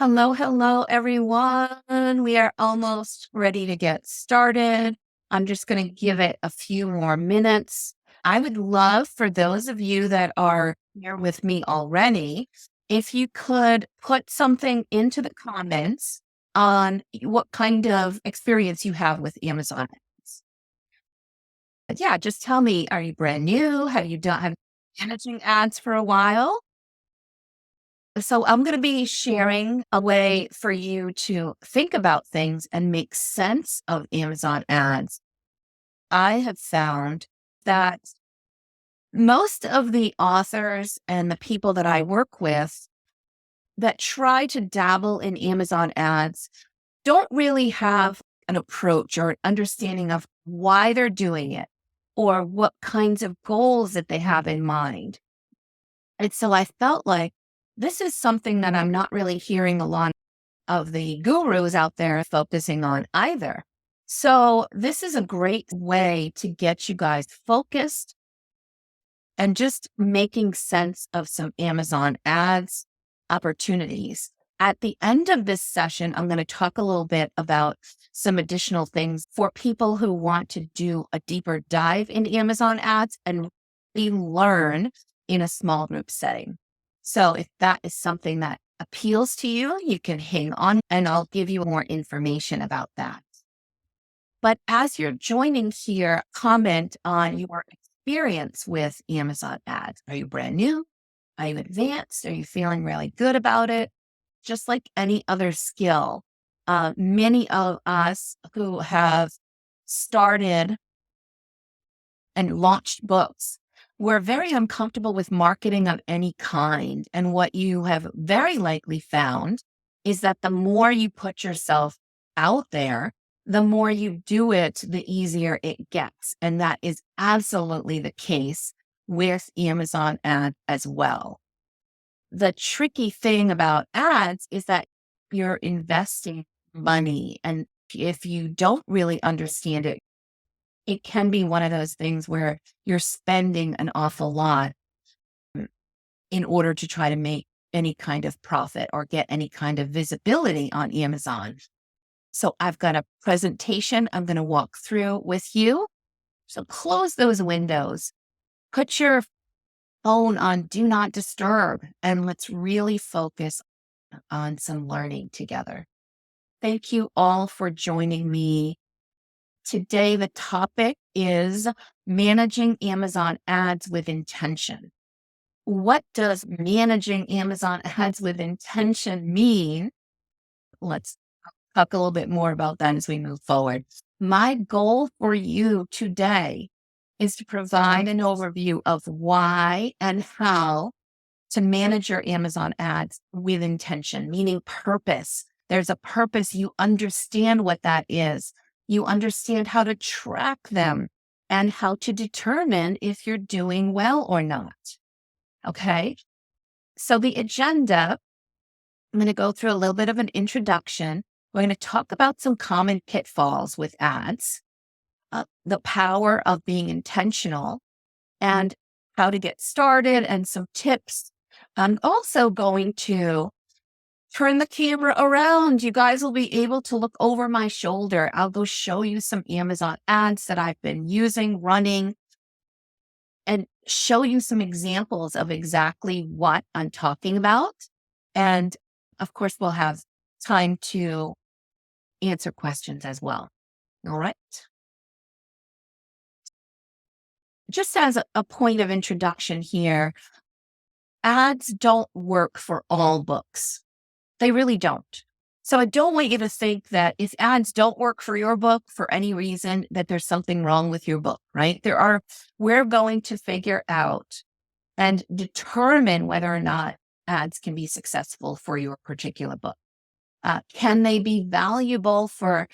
Hello, hello, everyone. We are almost ready to get started. I'm just going to give it a few more minutes. I would love for those of you that are here with me already, if you could put something into the comments on what kind of experience you have with Amazon. But yeah, just tell me, are you brand new? Have you managing ads for a while? So I'm going to be sharing a way for you to think about things and make sense of Amazon ads. I have found that most of the authors and the people that I work with that try to dabble in Amazon ads don't really have an approach or an understanding of why they're doing it or what kinds of goals that they have in mind. And so I felt like this is something that I'm not really hearing a lot of the gurus out there focusing on either. So this is a great way to get you guys focused and just making sense of some Amazon ads opportunities. At the end of this session, I'm going to talk a little bit about some additional things for people who want to do a deeper dive in Amazon ads and really learn in a small group setting. So if that is something that appeals to you, you can hang on and I'll give you more information about that. But as you're joining here, comment on your experience with Amazon ads. Are you brand new? Are you advanced? Are you feeling really good about it? Just like any other skill, many of us who have started and launched books, we're very uncomfortable with marketing of any kind. And what you have very likely found is that the more you put yourself out there, the more you do it, the easier it gets. And that is absolutely the case with Amazon ads as well. The tricky thing about ads is that you're investing money. And if you don't really understand it, it can be one of those things where you're spending an awful lot in order to try to make any kind of profit or get any kind of visibility on Amazon. So I've got a presentation I'm going to walk through with you. So close those windows, put your phone on do not disturb, and let's really focus on some learning together. Thank you all for joining me. Today, the topic is managing Amazon ads with intention. What does managing Amazon ads with intention mean? Let's talk a little bit more about that as we move forward. My goal for you today is to provide an overview of why and how to manage your Amazon ads with intention, meaning purpose. There's a purpose. You understand what that is. You understand how to track them and how to determine if you're doing well or not. Okay. So the agenda, I'm going to go through a little bit of an introduction. We're going to talk about some common pitfalls with ads, the power of being intentional, and how to get started, and some tips. I'm also going to turn the camera around. You guys will be able to look over my shoulder. I'll go show you some Amazon ads that I've been using, running, and show you some examples of exactly what I'm talking about. And of course, we'll have time to answer questions as well. All right. Just as a point of introduction here, ads don't work for all books. They really don't. So I don't want you to think that if ads don't work for your book for any reason, that there's something wrong with your book, right? We're going to figure out and determine whether or not ads can be successful for your particular book. Can they be valuable for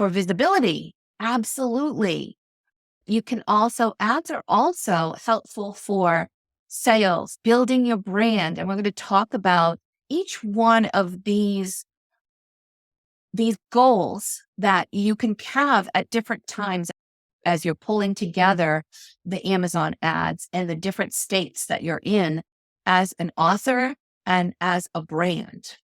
visibility? Absolutely. Ads are also helpful for sales, building your brand. And we're going to talk about each one of these goals that you can have at different times as you're pulling together the Amazon ads and the different states that you're in as an author and as a brand.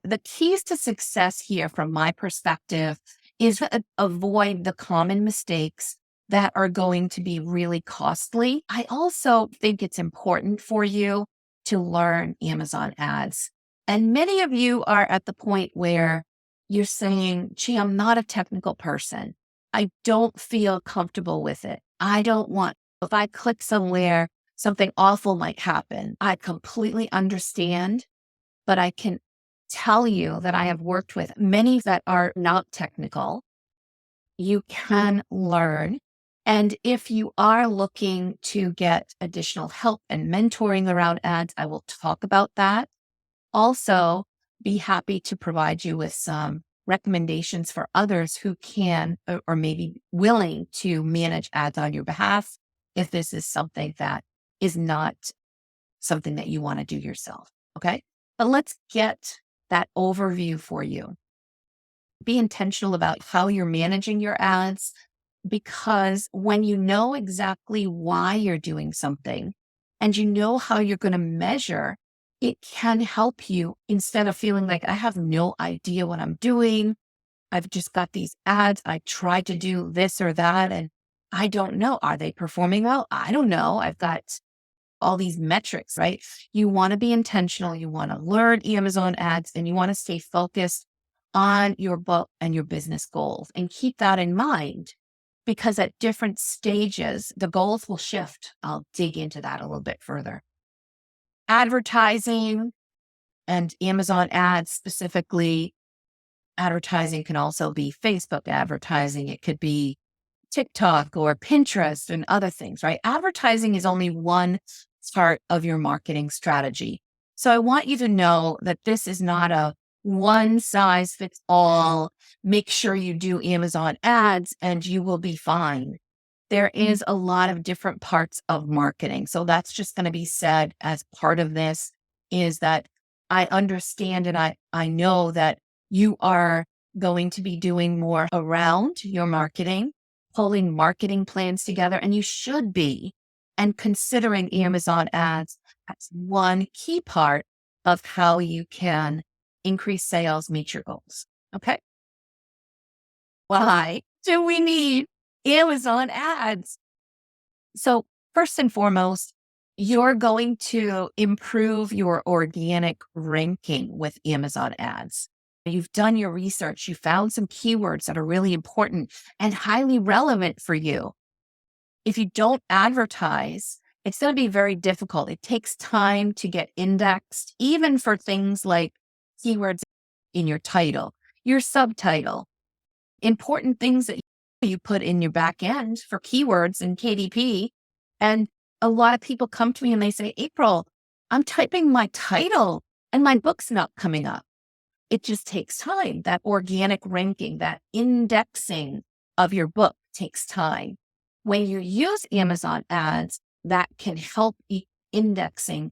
the keys to success here, from my perspective, is to avoid the common mistakes that are going to be really costly. I also think it's important for you to learn Amazon ads. And many of you are at the point where you're saying, gee, I'm not a technical person. I don't feel comfortable with it. I don't want, if I click somewhere, something awful might happen. I completely understand, but I can tell you that I have worked with many that are not technical. You can learn. And if you are looking to get additional help and mentoring around ads, I will talk about that. Also, be happy to provide you with some recommendations for others who can or maybe willing to manage ads on your behalf if this is something that is not something that you want to do yourself. Okay. But let's get that overview for you. Be intentional about how you're managing your ads, because when you know exactly why you're doing something and you know how you're going to measure, it can help you instead of feeling like I have no idea what I'm doing. I've just got these ads. I tried to do this or that and I don't know. Are they performing well? I don't know. I've got all these metrics, right? You want to be intentional. You want to learn Amazon ads and you want to stay focused on your book and your business goals, and keep that in mind, because at different stages, the goals will shift. I'll dig into that a little bit further. Advertising and Amazon ads specifically. Advertising can also be Facebook advertising. It could be TikTok or Pinterest and other things, right? Advertising is only one part of your marketing strategy. So I want you to know that this is not a one size fits all. Make sure you do Amazon ads and you will be fine. There is a lot of different parts of marketing. So that's just going to be said as part of this, is that I understand and I know that you are going to be doing more around your marketing, pulling marketing plans together, and you should be, and considering Amazon ads as one key part of how you can increase sales, meet your goals. Okay. Why do we need Amazon ads? So, first and foremost, you're going to improve your organic ranking with Amazon ads. You've done your research, you found some keywords that are really important and highly relevant for you. If you don't advertise, it's going to be very difficult. It takes time to get indexed, even for things like keywords in your title, your subtitle, important things that you put in your back end for keywords and KDP. And a lot of people come to me and they say, April, I'm typing my title and my book's not coming up. It just takes time. That organic ranking, that indexing of your book takes time. When you use Amazon ads, that can help indexing.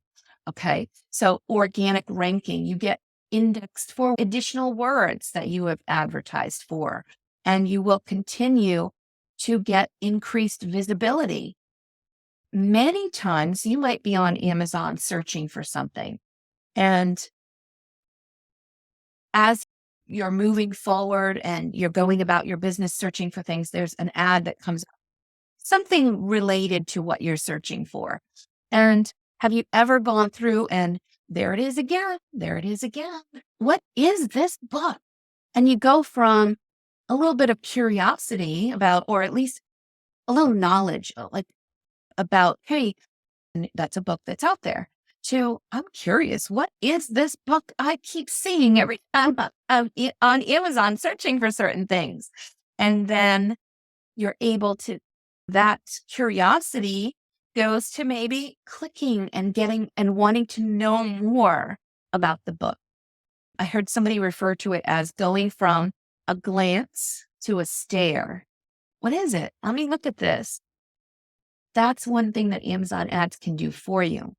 Okay. So organic ranking, you get indexed for additional words that you have advertised for, and you will continue to get increased visibility. Many times you might be on Amazon searching for something, and as you're moving forward and you're going about your business searching for things, there's an ad that comes up, something related to what you're searching for. And have you ever gone through and there it is again, there it is again. What is this book? And you go from a little bit of curiosity about, or at least a little knowledge, like about, hey, that's a book that's out there, to I'm curious, what is this book I keep seeing every time on Amazon searching for certain things? And then you're able to, that curiosity goes to maybe clicking and getting and wanting to know more about the book. I heard somebody refer to it as going from a glance to a stare. What is it? Let me look at this. That's one thing that Amazon ads can do for you.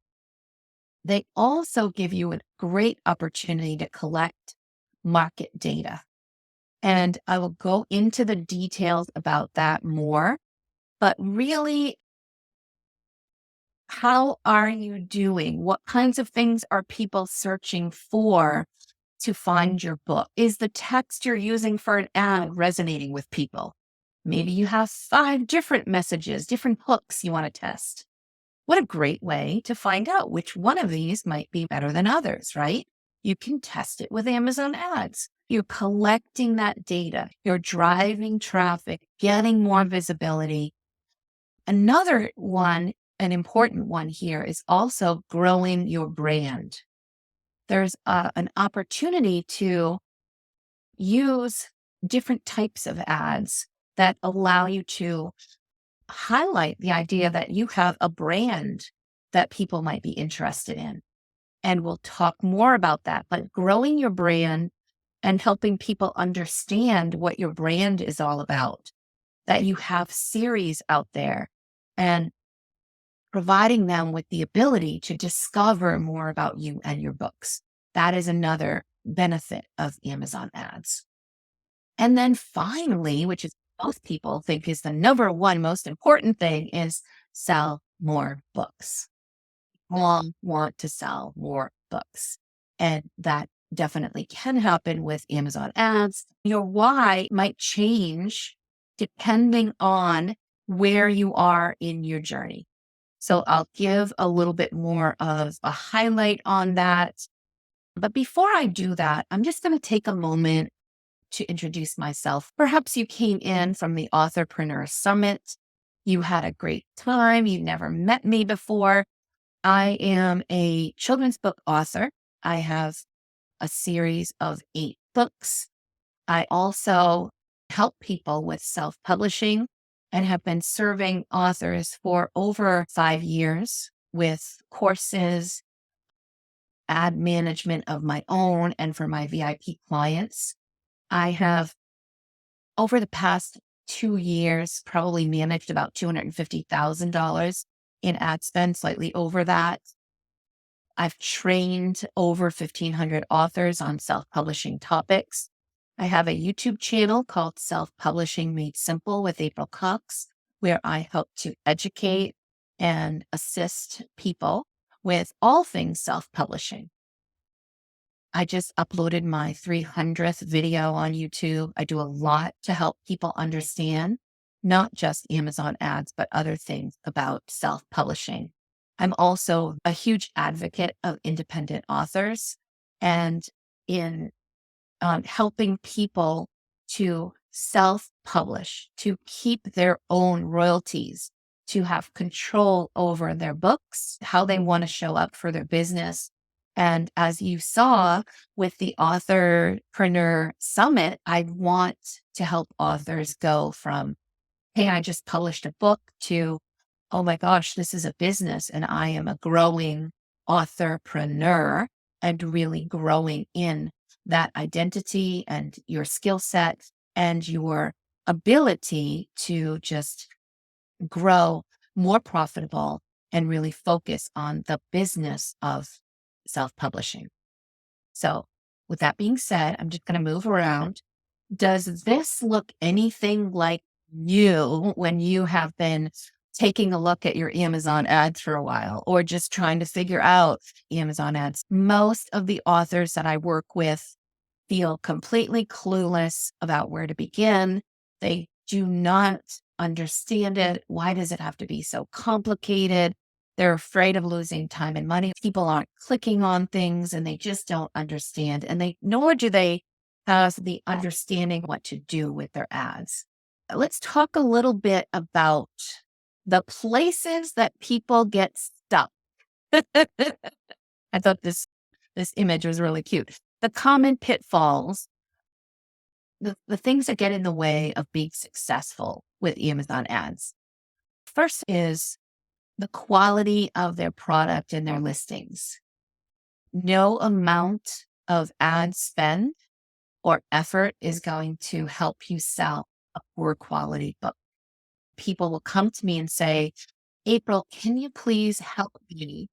They also give you a great opportunity to collect market data. And I will go into the details about that more. But really, how are you doing? What kinds of things are people searching for? to find your book? Is the text you're using for an ad resonating with people? Maybe you have 5 different messages, different hooks you want to test. What a great way to find out which one of these might be better than others, right? You can test it with Amazon ads. You're collecting that data. You're driving traffic, getting more visibility. Another one, an important one here, is also growing your brand. There's an opportunity to use different types of ads that allow you to highlight the idea that you have a brand that people might be interested in. And we'll talk more about that. But growing your brand and helping people understand what your brand is all about, that you have series out there, and providing them with the ability to discover more about you and your books. That is another benefit of Amazon ads. And then finally, which is most people think is the number one most important thing, is sell more books. All want to sell more books. And that definitely can happen with Amazon ads. Your why might change depending on where you are in your journey. So I'll give a little bit more of a highlight on that. But before I do that, I'm just going to take a moment to introduce myself. Perhaps you came in from the Authorpreneur Summit. You had a great time. You've never met me before. I am a children's book author. I have a series of 8 books. I also help people with self-publishing and have been serving authors for over 5 years with courses, ad management of my own, and for my VIP clients. I have, over the past 2 years, probably managed about $250,000 in ad spend, slightly over that. I've trained over 1,500 authors on self-publishing topics. I have a YouTube channel called Self-Publishing Made Simple with April Cox, where I help to educate and assist people with all things self-publishing. I just uploaded my 300th video on YouTube. I do a lot to help people understand not just Amazon ads, but other things about self-publishing. I'm also a huge advocate of independent authors and in helping people to self-publish, to keep their own royalties, to have control over their books, how they want to show up for their business. And as you saw with the Authorpreneur Summit, I want to help authors go from, hey, I just published a book, to, oh my gosh, this is a business and I am a growing authorpreneur, and really growing in that identity and your skill set and your ability to just grow more profitable and really focus on the business of self-publishing. So with that being said, I'm just going to move around. Does this look anything like you when you have been taking a look at your Amazon ads for a while, or just trying to figure out Amazon ads? Most of the authors that I work with feel completely clueless about where to begin. They do not understand it. Why does it have to be so complicated? They're afraid of losing time and money. People aren't clicking on things and they just don't understand. And nor do they have the understanding what to do with their ads. Let's talk a little bit about the places that people get stuck. I thought this image was really cute. The common pitfalls, the things that get in the way of being successful with Amazon ads. First is the quality of their product and their listings. No amount of ad spend or effort is going to help you sell a poor quality book. People will come to me and say, April, can you please help me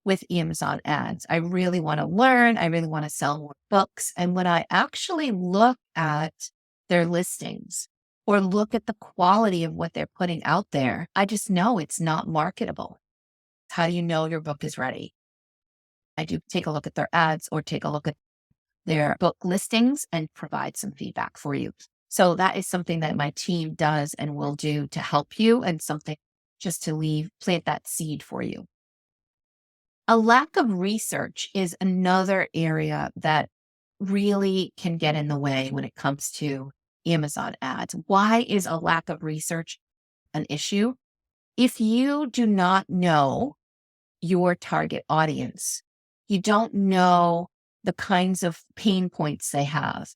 with Amazon ads? I really want to learn. I really want to sell more books. And when I actually look at their listings or look at the quality of what they're putting out there, I just know it's not marketable. How do you know your book is ready? I do take a look at their ads or take a look at their book listings and provide some feedback for you. So that is something that my team does and will do to help you, and something just to plant that seed for you. A lack of research is another area that really can get in the way when it comes to Amazon ads. Why is a lack of research an issue? If you do not know your target audience, you don't know the kinds of pain points they have,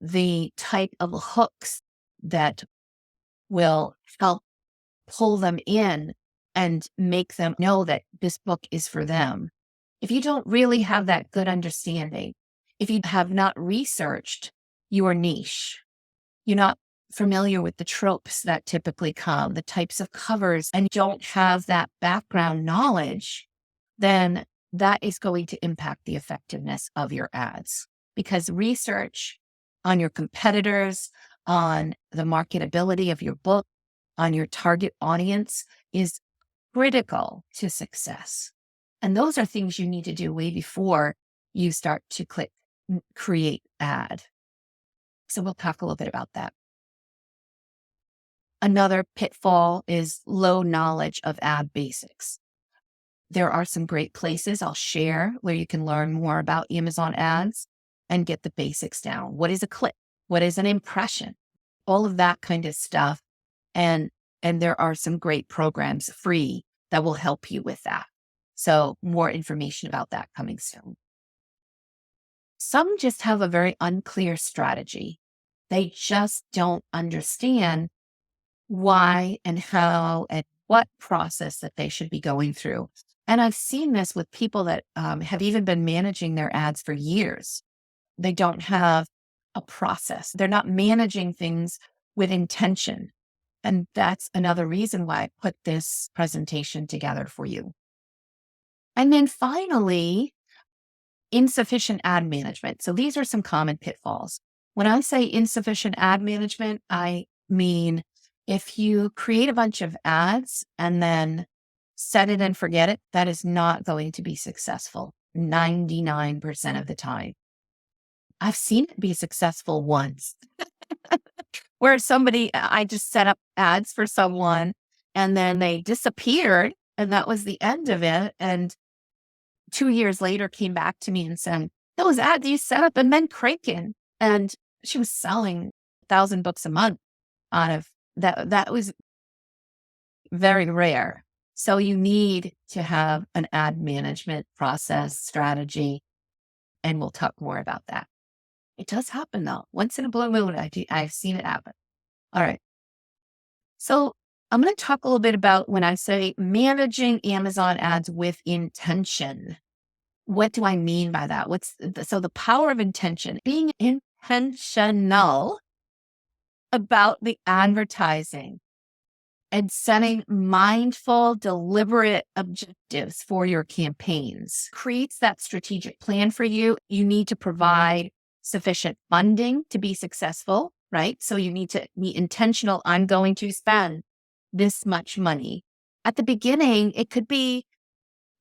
the type of hooks that will help pull them in and make them know that this book is for them. If you don't really have that good understanding, if you have not researched your niche, you're not familiar with the tropes that typically come, the types of covers, and don't have that background knowledge, then that is going to impact the effectiveness of your ads. Because research on your competitors, on the marketability of your book, on your target audience is critical to success. And those are things you need to do way before you start to click create ad. So we'll talk a little bit about that. Another pitfall is low knowledge of ad basics. There are some great places I'll share where you can learn more about Amazon ads and get the basics down. What is a click? What is an impression? All of that kind of stuff. And there are some great programs free that will help you with that. So more information about that coming soon. Some just have a very unclear strategy. They just don't understand why and how and what process that they should be going through. And I've seen this with people that have even been managing their ads for years. They don't have a process. They're not managing things with intention. And that's another reason why I put this presentation together for you. And then finally, insufficient ad management. So these are some common pitfalls. When I say insufficient ad management, I mean if you create a bunch of ads and then set it and forget it, that is not going to be successful 99% of the time. I've seen it be successful once where I just set up ads for someone and then they disappeared and that was the end of it. And 2 years later came back to me and said, those ads you set up and then cranking. And she was selling 1,000 books a month out of that. That was very rare. So you need to have an ad management process strategy, and we'll talk more about that. It does happen though. Once in a blue moon, I've seen it happen. All right. So I'm going to talk a little bit about when I say managing Amazon ads with intention. What do I mean by that? So the power of intention, being intentional about the advertising and setting mindful, deliberate objectives for your campaigns creates that strategic plan for you. You need to provide sufficient funding to be successful, right? So you need to be intentional. I'm going to spend this much money. At the beginning, it could be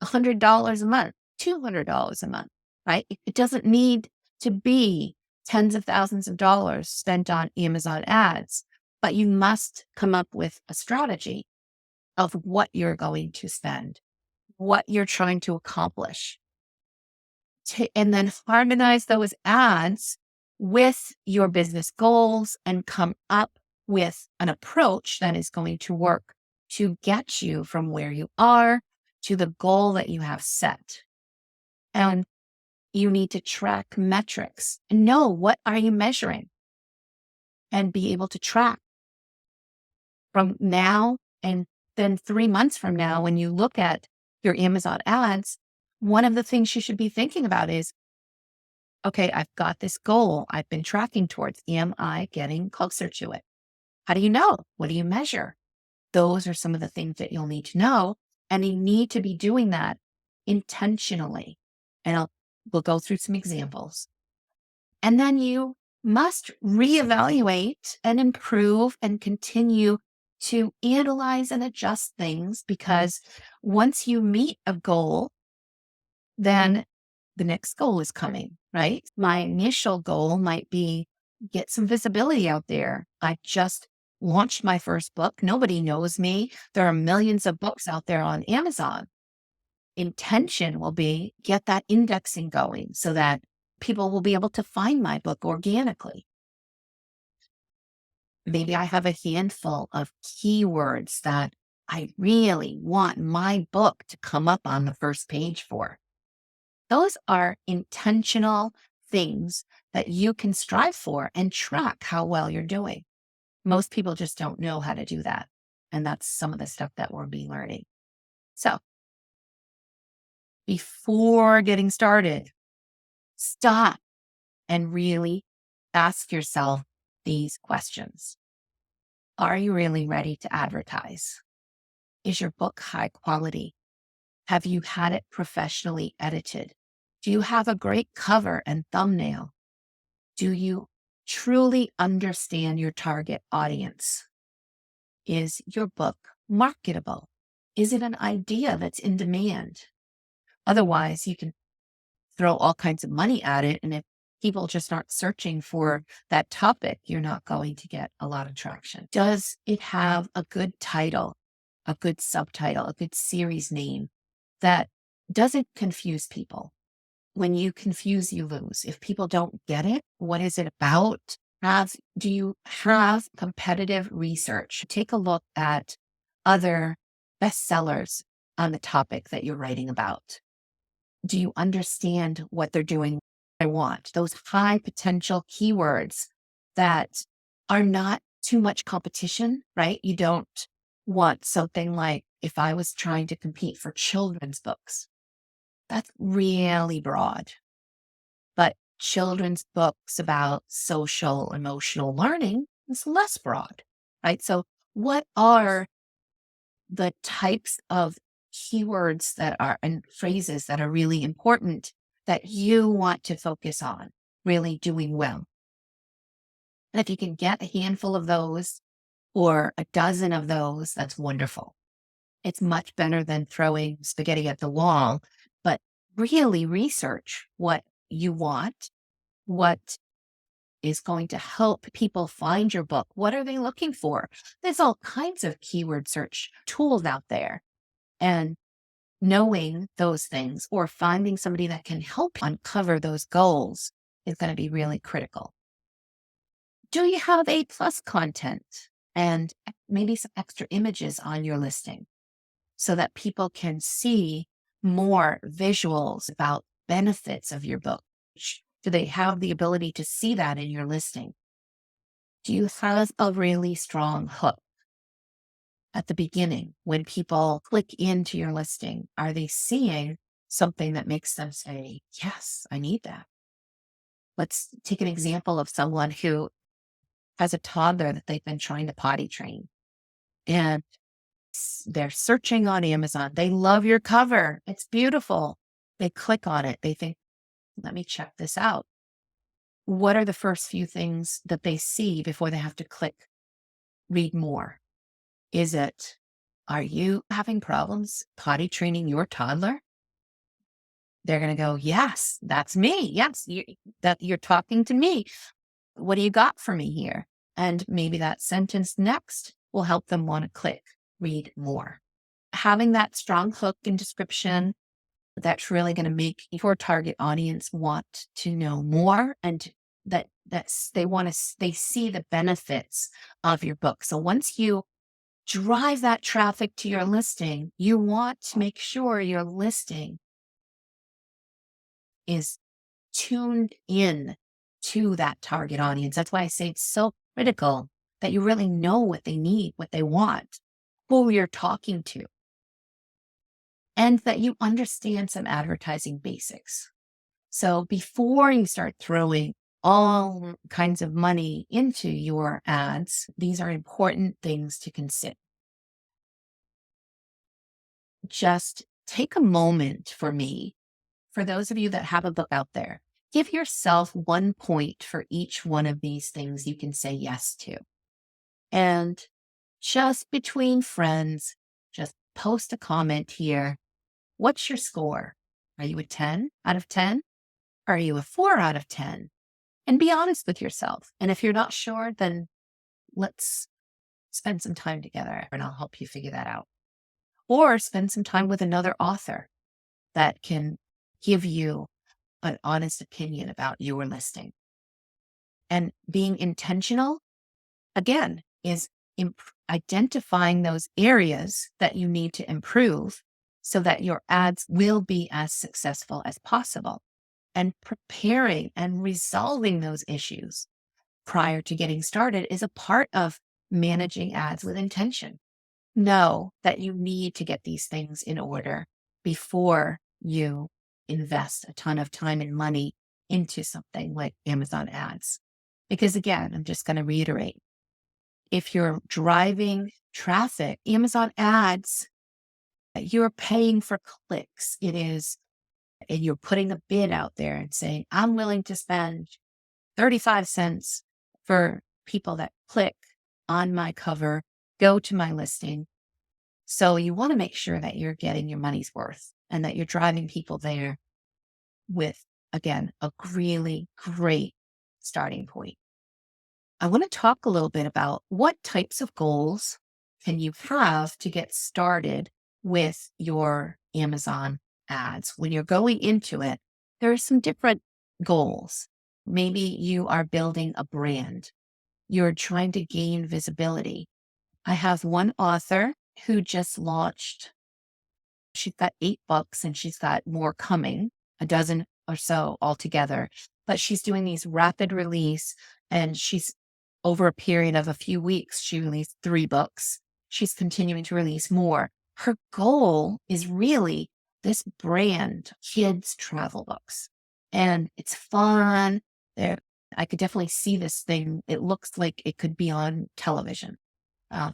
$100 a month, $200 a month, right? It doesn't need to be tens of thousands of dollars spent on Amazon ads, but you must come up with a strategy of what you're going to spend, what you're trying to accomplish, and then harmonize those ads with your business goals and come up with an approach that is going to work to get you from where you are to the goal that you have set. And you need to track metrics and know what are you measuring and be able to track from now and then 3 months from now. When you look at your Amazon ads, one of the things you should be thinking about is, okay, I've got this goal I've been tracking towards. Am I getting closer to it? How do you know? What do you measure? Those are some of the things that you'll need to know. And you need to be doing that intentionally. And we'll go through some examples. And then you must reevaluate and improve and continue to analyze and adjust things, because once you meet a goal, then the next goal is coming, right? My initial goal might be get some visibility out there. I just launched my first book. Nobody knows me. There are millions of books out there on Amazon. Intention will be get that indexing going so that people will be able to find my book organically. Maybe I have a handful of keywords that I really want my book to come up on the first page for. Those are intentional things that you can strive for and track how well you're doing. Most people just don't know how to do that. And that's some of the stuff that we'll be learning. So before getting started, stop and really ask yourself these questions. Are you really ready to advertise? Is your book high quality? Have you had it professionally edited? Do you have a great cover and thumbnail? Do you truly understand your target audience? Is your book marketable? Is it an idea that's in demand? Otherwise, you can throw all kinds of money at it. And if people just aren't searching for that topic, you're not going to get a lot of traction. Does it have a good title, a good subtitle, a good series name that doesn't confuse people? When you confuse, you lose. If people don't get it, what is it about? Do you have competitive research? Take a look at other bestsellers on the topic that you're writing about. Do you understand what they're doing? I want those high potential keywords that are not too much competition, right? You don't want something like if I was trying to compete for children's books, that's really broad. But children's books about social, emotional learning is less broad, right? So what are the types of keywords that are and phrases that are really important that you want to focus on really doing well? And if you can get a handful of those or a dozen of those, that's wonderful. It's much better than throwing spaghetti at the wall, but really research what you want, what is going to help people find your book. What are they looking for? There's all kinds of keyword search tools out there. And knowing those things or finding somebody that can help uncover those goals is going to be really critical. Do you have A+ content and maybe some extra images on your listing so that people can see more visuals about benefits of your book? Do they have the ability to see that in your listing? Do you have a really strong hook at the beginning when people click into your listing? Are they seeing something that makes them say, yes, I need that? Let's take an example of someone who has a toddler that they've been trying to potty train and they're searching on Amazon. They love your cover. It's beautiful. They click on it. They think, let me check this out. What are the first few things that they see before they have to click read more? Is it, are you having problems potty training your toddler? They're going to go, yes, that's me. Yes, you're talking to me. What do you got for me here? And maybe that sentence next will help them want to click read more. Having that strong hook and description, that's really going to make your target audience want to know more and they see the benefits of your book. So once you drive that traffic to your listing, you want to make sure your listing is tuned in to that target audience. That's why I say it's so critical that you really know what they need, what they want, who you're talking to, and that you understand some advertising basics. So before you start throwing all kinds of money into your ads, these are important things to consider. Just take a moment for me, for those of you that have a book out there, give yourself 1 point for each one of these things you can say yes to. And just between friends, just post a comment here. What's your score? Are you a 10 out of 10? Are you a 4 out of 10? And be honest with yourself. And if you're not sure, then let's spend some time together and I'll help you figure that out. Or spend some time with another author that can give you an honest opinion about your listing. And being intentional, again, is identifying those areas that you need to improve so that your ads will be as successful as possible, and preparing and resolving those issues prior to getting started is a part of managing ads with intention. Know that you need to get these things in order before you invest a ton of time and money into something like Amazon ads. Because again, I'm just going to reiterate, if you're driving traffic, Amazon ads, you're paying for clicks. It is, and you're putting a bid out there and saying, I'm willing to spend 35 cents for people that click on my cover, go to my listing. So you want to make sure that you're getting your money's worth and that you're driving people there with, again, a really great starting point. I want to talk a little bit about what types of goals can you have to get started with your Amazon ads. When you're going into it, there are some different goals. Maybe you are building a brand. You're trying to gain visibility. I have one author who just launched. She's got 8 books and she's got more coming, a dozen or so altogether. But she's doing these rapid release, and she's over a period of a few weeks, she released 3 books. She's continuing to release more. Her goal is really this brand, kids' travel books. And it's fun. I could definitely see this thing. It looks like it could be on television,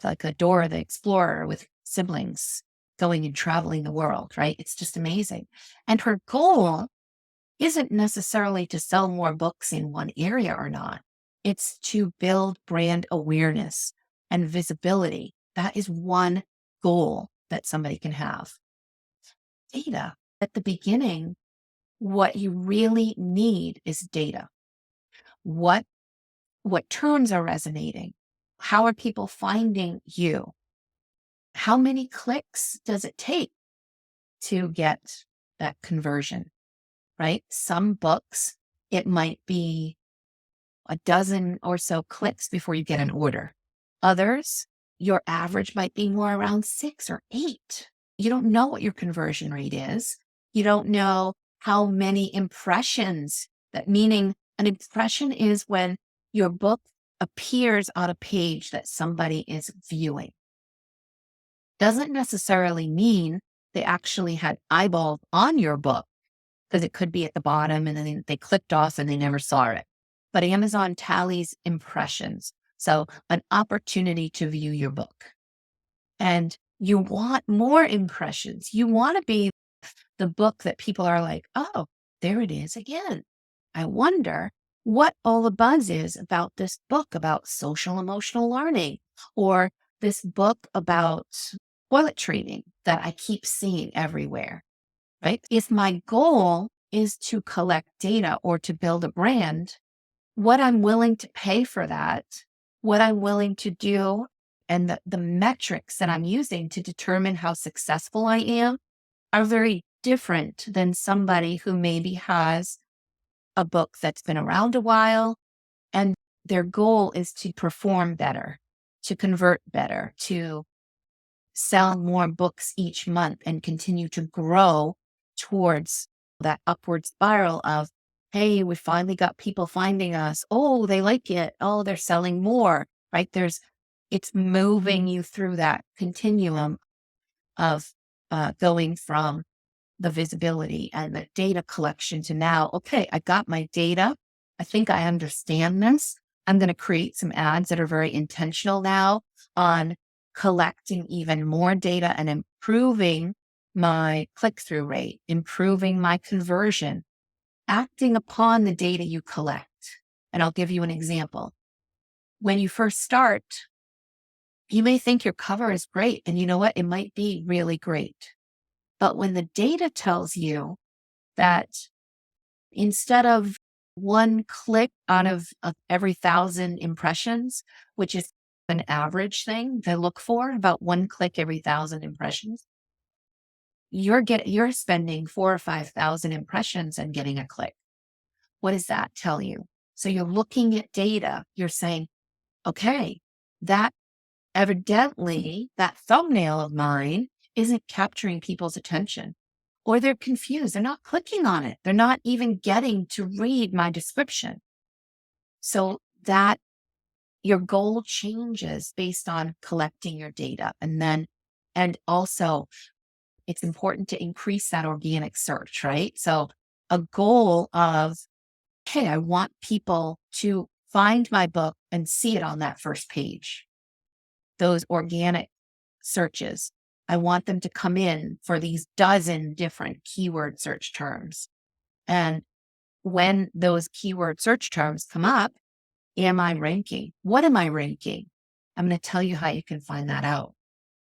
like a Dora the Explorer with siblings going and traveling the world, right? It's just amazing. And her goal isn't necessarily to sell more books in one area or not. It's to build brand awareness and visibility. That is one goal that somebody can have. Data. At the beginning, what you really need is data. What terms are resonating? How are people finding you? How many clicks does it take to get that conversion, right? Some books, it might be a dozen or so clicks before you get an order. Others, your average might be more around 6 or 8. You don't know what your conversion rate is. You don't know how many impressions, that meaning an impression is when your book appears on a page that somebody is viewing. Doesn't necessarily mean they actually had eyeballs on your book, because it could be at the bottom and then they clicked off and they never saw it. But Amazon tallies impressions. So an opportunity to view your book. And you want more impressions. You want to be the book that people are like, oh, there it is again. I wonder what all the buzz is about this book about social emotional learning, or this book about toilet training that I keep seeing everywhere, right? If my goal is to collect data or to build a brand, what I'm willing to pay for that, what I'm willing to do, and the metrics that I'm using to determine how successful I am are very different than somebody who maybe has a book that's been around a while and their goal is to perform better, to convert better, to sell more books each month and continue to grow towards that upward spiral of, hey, we finally got people finding us. Oh, they like it. Oh, they're selling more, right? It's moving you through that continuum of going from the visibility and the data collection to now, okay, I got my data. I think I understand this. I'm going to create some ads that are very intentional now on collecting even more data and improving my click-through rate, improving my conversion, acting upon the data you collect. And I'll give you an example. When you first start, you may think your cover is great, and you know what? It might be really great. But when the data tells you that instead of one click out of every 1,000 impressions, which is an average thing they look for, about one click every 1,000 impressions, you're spending 4 or 5,000 impressions and getting a click. What does that tell you? So you're looking at data. You're saying, okay, that evidently that thumbnail of mine isn't capturing people's attention, or they're confused. They're not clicking on it. They're not even getting to read my description. So that your goal changes based on collecting your data. And also it's important to increase that organic search, right? So a goal of, hey, I want people to find my book and see it on that first page. Those organic searches. I want them to come in for these dozen different keyword search terms. And when those keyword search terms come up, am I ranking? What am I ranking? I'm going to tell you how you can find that out.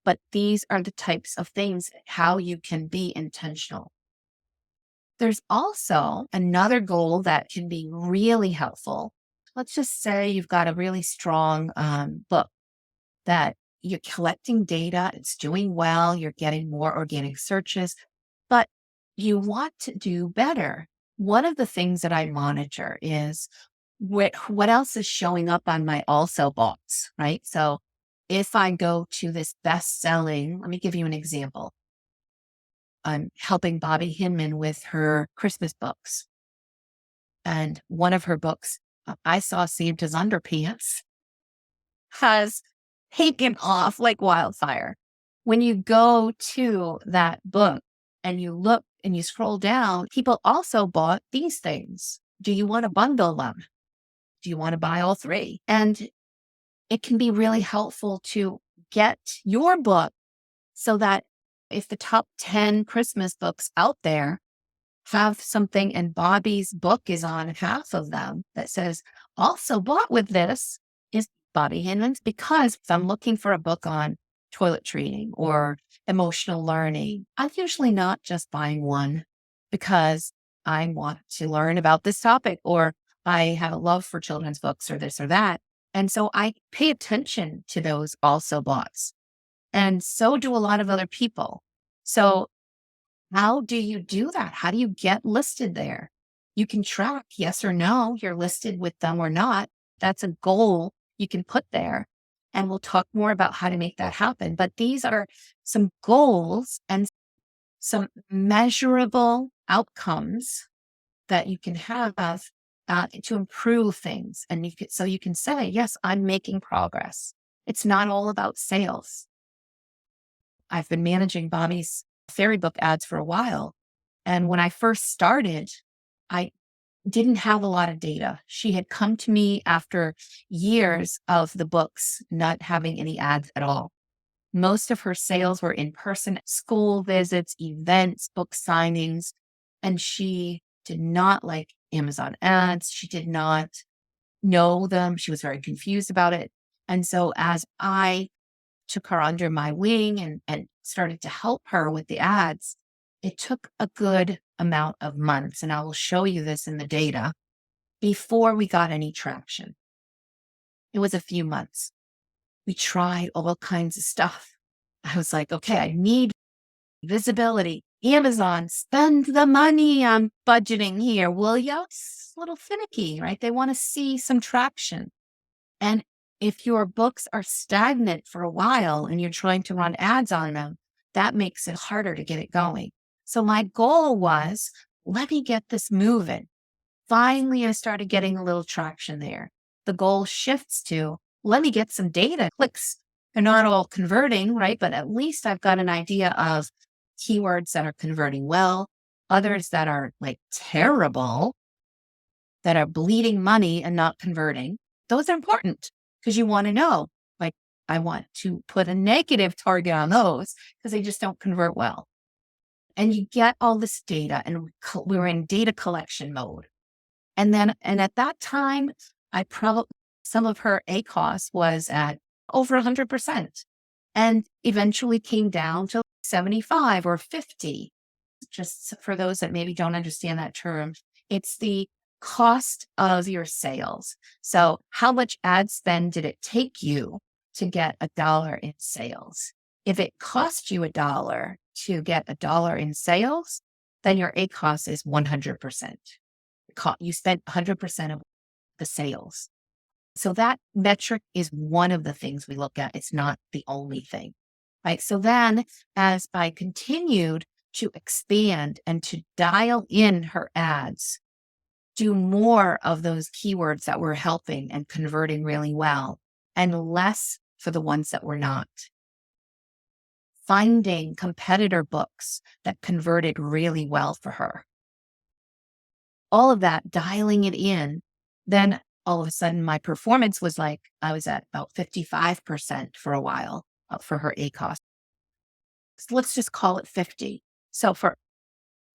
But these are the types of things, how you can be intentional. There's also another goal that can be really helpful. Let's just say you've got a really strong book that you're collecting data, it's doing well, you're getting more organic searches, but you want to do better. One of the things that I monitor is what else is showing up on my also box, right? So if I go to this best selling, let me give you an example. I'm helping Bobby Hinman with her Christmas books. And one of her books, I Saw Santa's Underpants, has taken off like wildfire. When you go to that book and you look and you scroll down, people also bought these things. Do you want to bundle them? Do you want to buy all three? And it can be really helpful to get your book so that if the top 10 Christmas books out there have something and Bobby's book is on half of them that says, also bought with this is Bobby Hinman's, because if I'm looking for a book on toiletry or emotional learning, I'm usually not just buying one because I want to learn about this topic, or I have a love for children's books or this or that. And so I pay attention to those also boughts. And so do a lot of other people. So how do you do that? How do you get listed there? You can track yes or no, you're listed with them or not. That's a goal you can put there. And we'll talk more about how to make that happen. But these are some goals and some measurable outcomes that you can have to improve things. And so you can say, yes, I'm making progress. It's not all about sales. I've been managing Bobby's fairy book ads for a while. And when I first started, I didn't have a lot of data. She had come to me after years of the books not having any ads at all. Most of her sales were in person, school visits, events, book signings, and she did not like Amazon ads. She did not know them. She was very confused about it. And so as I took her under my wing and started to help her with the ads, it took a good amount of months, and I will show you this in the data, before we got any traction. It was a few months. We tried all kinds of stuff. I was like, okay, I need visibility. Amazon, spend the money I'm budgeting here, will you? It's a little finicky, right? They want to see some traction. And if your books are stagnant for a while and you're trying to run ads on them, that makes it harder to get it going. So my goal was, let me get this moving. Finally, I started getting a little traction there. The goal shifts to, let me get some data. Clicks are not all converting, right? But at least I've got an idea of keywords that are converting well, others that are like terrible, that are bleeding money and not converting. Those are important because you want to know, like, I want to put a negative target on those because they just don't convert well. And you get all this data, and we were in data collection mode. And at that time, some of her ACOS was at over 100%, and eventually came down to 75 or 50. Just for those that maybe don't understand that term, It's the cost of your sales. So, how much ad spend did it take you to get $1 in sales? If it cost you $1 to get $1 in sales, then your A cost is 100%. You spent 100% of the sales. So that metric is one of the things we look at. It's not the only thing, right? So then as I continued to expand and to dial in her ads, do more of those keywords that were helping and converting really well, and less for the ones that were not. Finding competitor books that converted really well for her. All of that, dialing it in, then all of a sudden my performance was like I was at about 55% for a while for her ACOS. So let's just call it 50. So for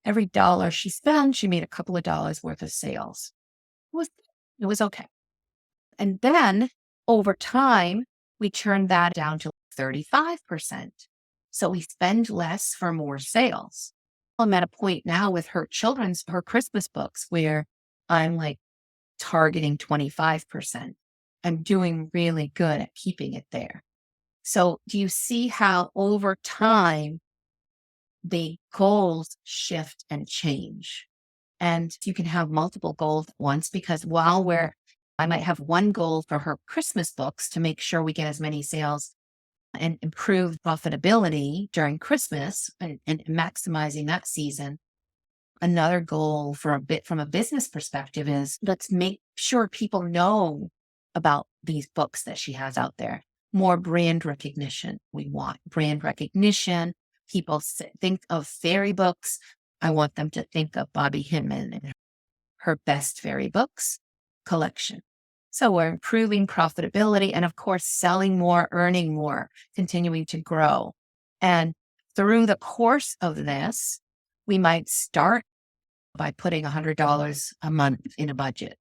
every dollar she spent, she made a couple of dollars worth of sales. It was, it was okay. And then over time, we turned that down to 35%. So we spend less for more sales. I'm at a point now with her Christmas books where I'm like targeting 25%. I'm doing really good at keeping it there. So do you see how over time the goals shift and change? And you can have multiple goals at once because I might have one goal for her Christmas books to make sure we get as many sales and improve profitability during Christmas and maximizing that season. Another goal for a bit from a business perspective is let's make sure people know about these books that she has out there. More brand recognition. We want brand recognition. People think of fairy books. I want them to think of Bobby Hinman and her best fairy books collection. So we're improving profitability and, of course, selling more, earning more, continuing to grow. And through the course of this, we might start by putting $100 a month in a budget.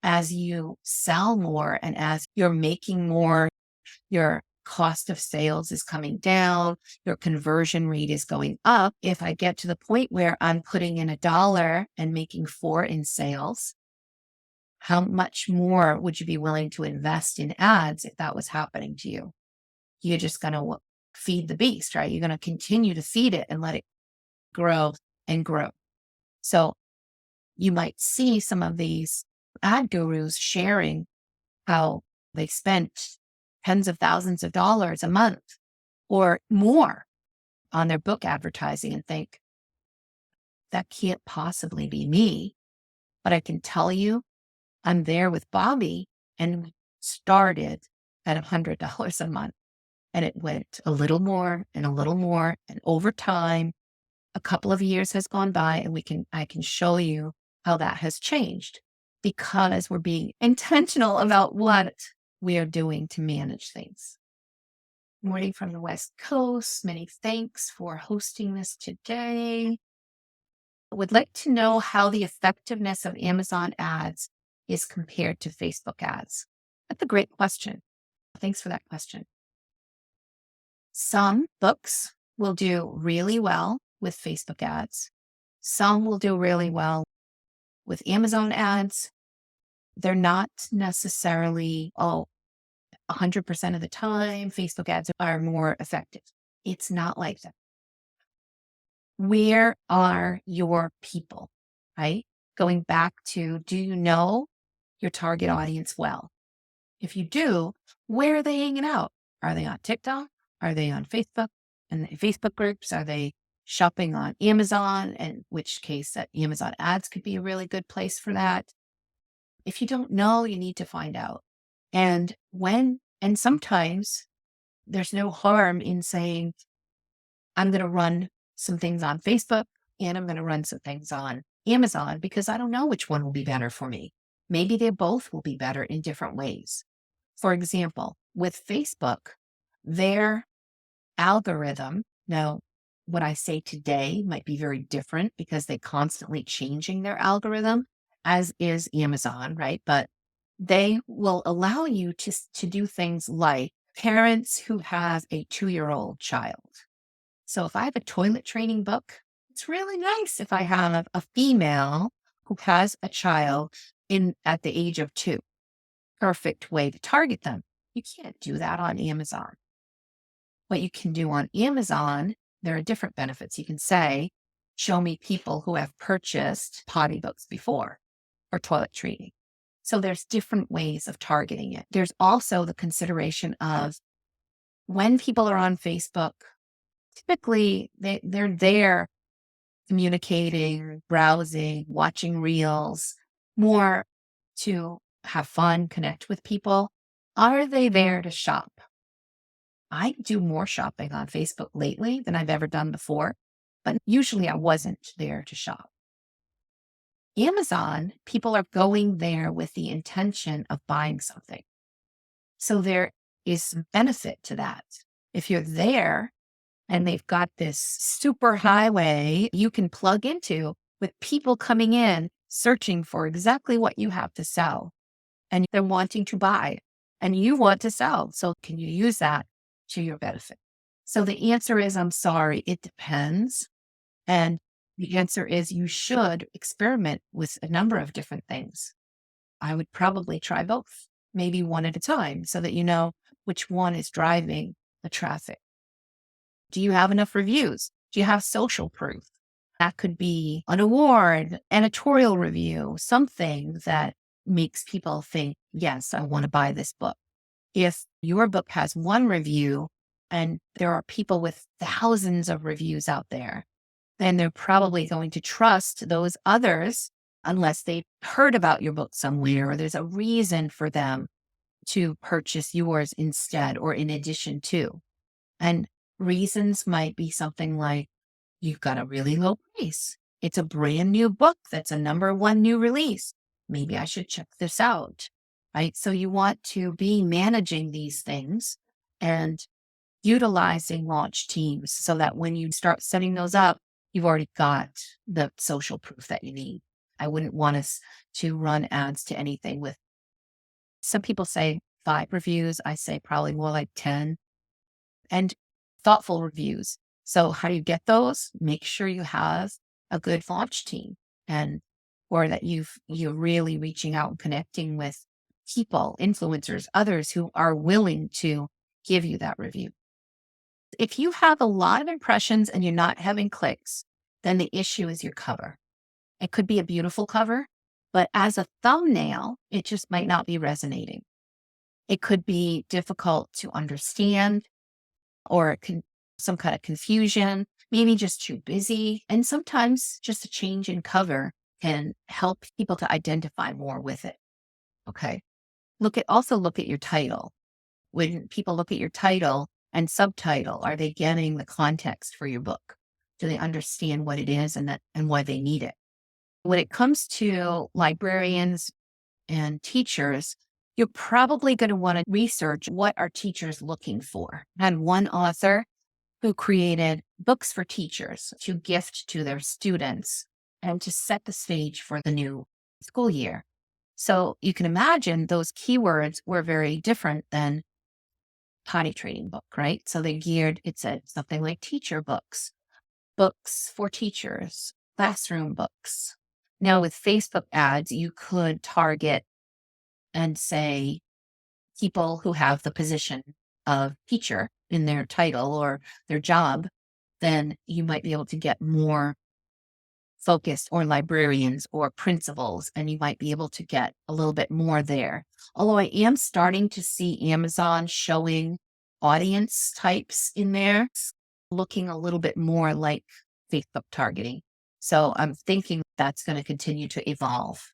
As you sell more and as you're making more, your cost of sales is coming down, your conversion rate is going up. If I get to the point where I'm putting in $1 and making 4 in sales, how much more would you be willing to invest in ads if that was happening to you? You're just going to feed the beast, right? You're going to continue to feed it and let it grow and grow. So you might see some of these ad gurus sharing how they spent tens of thousands of dollars a month or more on their book advertising and think, that can't possibly be me. But I can tell you, I'm there with Bobby and we started at $100 a month and it went a little more and a little more. And over time, a couple of years has gone by and I can show you how that has changed because we're being intentional about what we are doing to manage things. Morning from the West Coast. Many thanks for hosting this today. Would like to know how the effectiveness of Amazon ads is compared to Facebook ads. That's a great question. Thanks for that question. Some books will do really well with Facebook ads. Some will do really well with Amazon ads. They're not necessarily, 100% of the time, Facebook ads are more effective. It's not like that. Where are your people, right? Going back to, do you know your target audience well? If you do, where are they hanging out? Are they on TikTok? Are they on Facebook? And the Facebook groups, are they shopping on Amazon? In which case that Amazon ads could be a really good place for that. If you don't know, you need to find out. And sometimes there's no harm in saying, I'm going to run some things on Facebook and I'm going to run some things on Amazon because I don't know which one will be better for me. Maybe they both will be better in different ways. For example, with Facebook, their algorithm, now what I say today might be very different because they're constantly changing their algorithm, as is Amazon, right? But they will allow you to do things like parents who have a 2-year-old child. So if I have a toilet training book, it's really nice if I have a female who has a child in at the age of 2. Perfect way to target them. You can't do that on Amazon. What you can do on Amazon, there are different benefits. You can say, show me people who have purchased potty books before or toilet training. So there's different ways of targeting it. There's also the consideration of when people are on Facebook, typically they're there communicating, browsing, watching reels, more to have fun, connect with people. Are they there to shop? I do more shopping on Facebook lately than I've ever done before, but usually I wasn't there to shop. Amazon, people are going there with the intention of buying something. So there is some benefit to that. If you're there and they've got this super highway you can plug into with people coming in, searching for exactly what you have to sell, and they're wanting to buy, and you want to sell. So can you use that to your benefit? So the answer is, I'm sorry, it depends. And the answer is you should experiment with a number of different things. I would probably try both, maybe one at a time, so that you know which one is driving the traffic. Do you have enough reviews? Do you have social proof? That could be an award, editorial review, something that makes people think, yes, I want to buy this book. If your book has one review and there are people with thousands of reviews out there, then they're probably going to trust those others unless they've heard about your book somewhere or there's a reason for them to purchase yours instead or in addition to. And reasons might be something like, you've got a really low price. It's a brand new book that's a #1 new release. Maybe I should check this out. Right. So you want to be managing these things and utilizing launch teams so that when you start setting those up, you've already got the social proof that you need. I wouldn't want us to run ads to anything with, some people say 5 reviews. I say probably more like 10, and thoughtful reviews. So how do you get those? Make sure you have a good launch team, and or that you're really reaching out and connecting with people, influencers, others who are willing to give you that review. If you have a lot of impressions and you're not having clicks, then the issue is your cover. It could be a beautiful cover, but as a thumbnail, it just might not be resonating. It could be difficult to understand, or it can some kind of confusion, maybe just too busy. And sometimes just a change in cover can help people to identify more with it. Okay. Also look at your title. When people look at your title and subtitle, are they getting the context for your book? Do they understand what it is and why they need it? When it comes to librarians and teachers, you're probably going to want to research what are teachers looking for. And one author who created books for teachers to gift to their students and to set the stage for the new school year. So you can imagine those keywords were very different than potty training book, right? So it said something like teacher books, books for teachers, classroom books. Now with Facebook ads, you could target and say people who have the position of teacher in their title or their job, then you might be able to get more focused, or librarians or principals, and you might be able to get a little bit more there. Although I am starting to see Amazon showing audience types in there, looking a little bit more like Facebook targeting. So I'm thinking that's going to continue to evolve.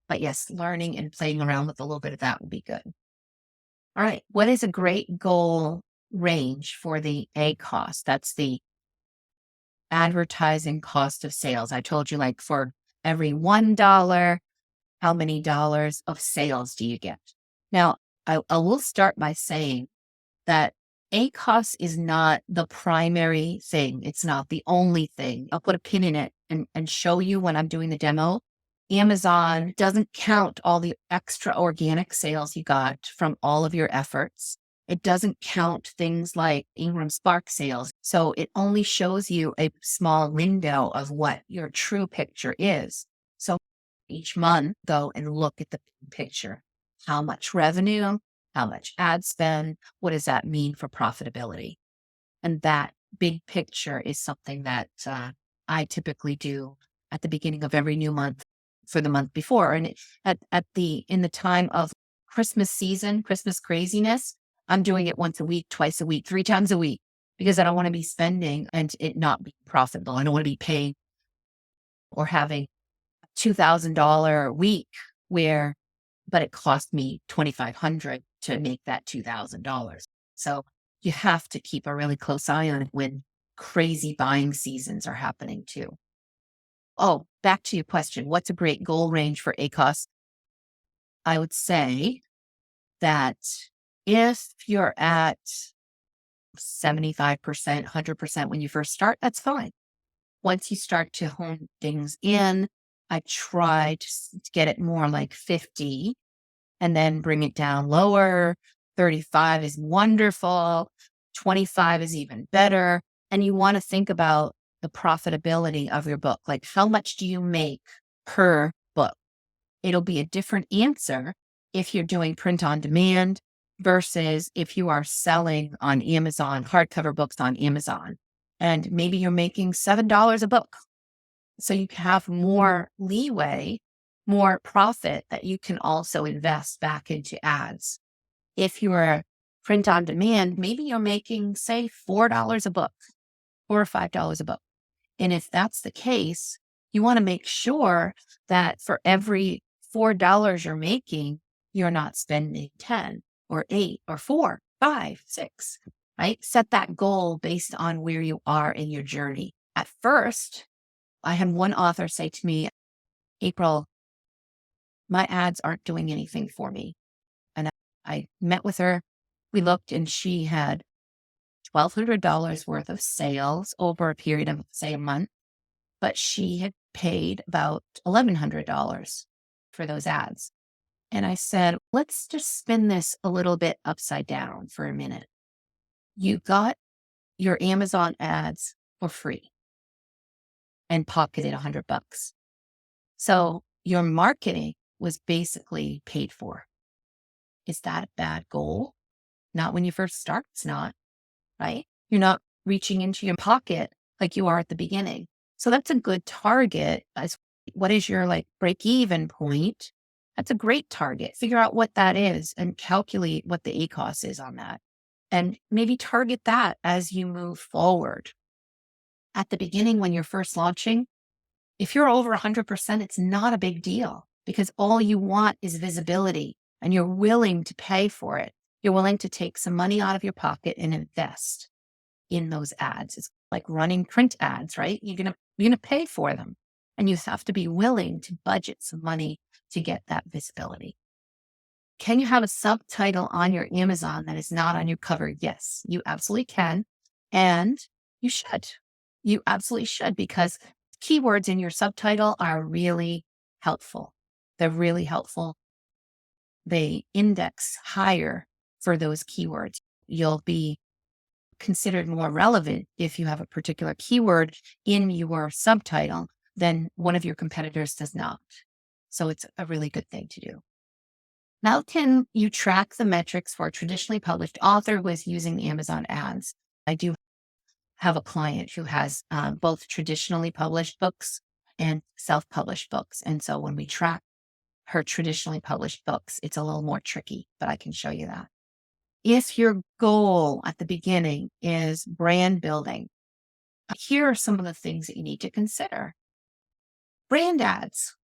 But yes, learning and playing around with a little bit of that would be good. All right. What is a great goal range for the ACoS? That's the advertising cost of sales. I told you, like, for every $1, how many dollars of sales do you get? Now, I will start by saying that ACoS is not the primary thing. It's not the only thing. I'll put a pin in it and show you when I'm doing the demo. Amazon doesn't count all the extra organic sales you got from all of your efforts. It doesn't count things like Ingram Spark sales. So it only shows you a small window of what your true picture is. So each month, go and look at the big picture. How much revenue, how much ad spend, what does that mean for profitability? And that big picture is something that I typically do at the beginning of every new month for the month before. And in the time of Christmas season, Christmas craziness, I'm doing it once a week, twice a week, 3 times a week, because I don't want to be spending and it not be profitable. I don't want to be paying or having a $2,000 week where, but it cost me 2,500 to make that $2,000. So you have to keep a really close eye on it when crazy buying seasons are happening too. Oh, back to your question. What's a great goal range for ACOS? I would say that if you're at 75%, 100% when you first start, that's fine. Once you start to hone things in, I try to get it more like 50 and then bring it down lower. 35 is wonderful. 25 is even better. And you want to think about the profitability of your book. Like, how much do you make per book? It'll be a different answer if you're doing print on demand versus if you are selling on Amazon, hardcover books on Amazon, and maybe you're making $7 a book. So you have more leeway, more profit that you can also invest back into ads. If you're print on demand, maybe you're making, say, $4 a book or $5 a book. And if that's the case, you want to make sure that for every $4 you're making, you're not spending 10 or 8 or 4, 5, 6, right? Set that goal based on where you are in your journey. At first, I had one author say to me, April, my ads aren't doing anything for me. And I met with her. We looked and she had $1,200 worth of sales over a period of, say, a month, but she had paid about $1,100 for those ads. And I said, let's just spin this a little bit upside down for a minute. You got your Amazon ads for free and pocketed $100. So your marketing was basically paid for. Is that a bad goal? Not when you first start, it's not, right? You're not reaching into your pocket like you are at the beginning. So that's a good target. As what is your like break even point? That's a great target. Figure out what that is and calculate what the ACOS is on that. And maybe target that as you move forward. At the beginning, when you're first launching, if you're over 100%, it's not a big deal because all you want is visibility and you're willing to pay for it. You're willing to take some money out of your pocket and invest in those ads. It's like running print ads, right? You're gonna pay for them, and you have to be willing to budget some money to get that visibility. Can you have a subtitle on your Amazon that is not on your cover? Yes, you absolutely can, and you should. You absolutely should, because keywords in your subtitle are really helpful. They're really helpful. They index higher for those keywords. You'll be considered more relevant if you have a particular keyword in your subtitle than one of your competitors does not. So it's a really good thing to do. Now, can you track the metrics for a traditionally published author who is using Amazon ads? I do have a client who has both traditionally published books and self-published books. And so when we track her traditionally published books, it's a little more tricky, but I can show you that. If your goal at the beginning is brand building, here are some of the things that you need to consider. Brand ads,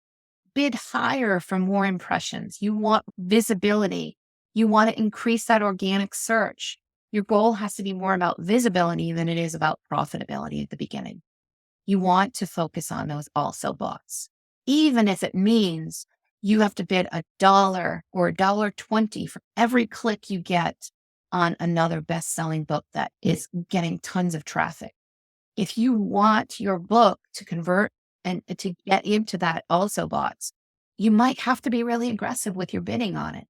bid higher for more impressions. You want visibility. You want to increase that organic search. Your goal has to be more about visibility than it is about profitability at the beginning. You want to focus on those also books, even if it means you have to bid $1 or $1.20 for every click you get on another best-selling book that is getting tons of traffic. If you want your book to convert and to get into that also box, you might have to be really aggressive with your bidding on it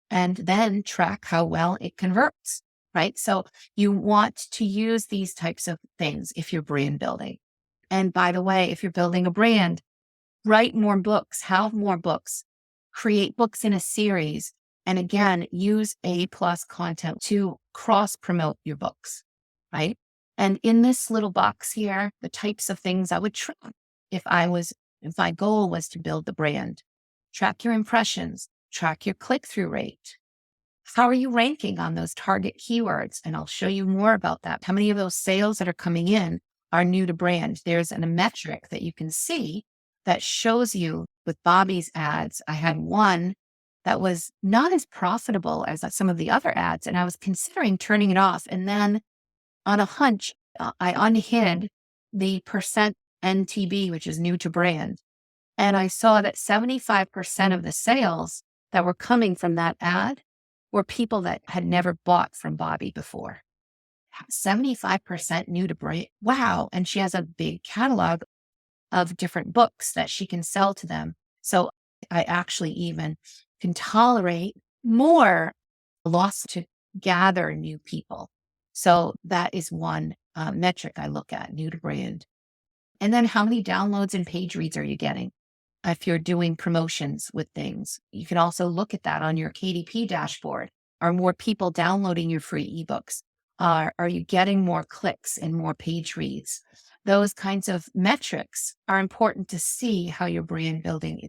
and then track how well it converts, right? So you want to use these types of things if you're brand building. And by the way, if you're building a brand, Write more books, have more books, create books in a series. And again, use A plus content to cross promote your books, right? And in this little box here, the types of things I would track if my goal was to build the brand, track your impressions, track your click through rate. How are you ranking on those target keywords? And I'll show you more about that. How many of those sales that are coming in are new to brand? There's a metric that you can see that shows you with Bobby's ads. I had one that was not as profitable as some of the other ads, and I was considering turning it off. And then on a hunch, I unhid the percent NTB, which is new to brand. And I saw that 75% of the sales that were coming from that ad were people that had never bought from Bobby before. 75% new to brand. Wow. And she has a big catalog of different books that she can sell to them. So I actually even can tolerate more loss to gather new people. So that is one metric I look at, new to brand. And then how many downloads and page reads are you getting? If you're doing promotions with things, you can also look at that on your KDP dashboard. Are more people downloading your free ebooks? Are you getting more clicks and more page reads? Those kinds of metrics are important to see how your brand building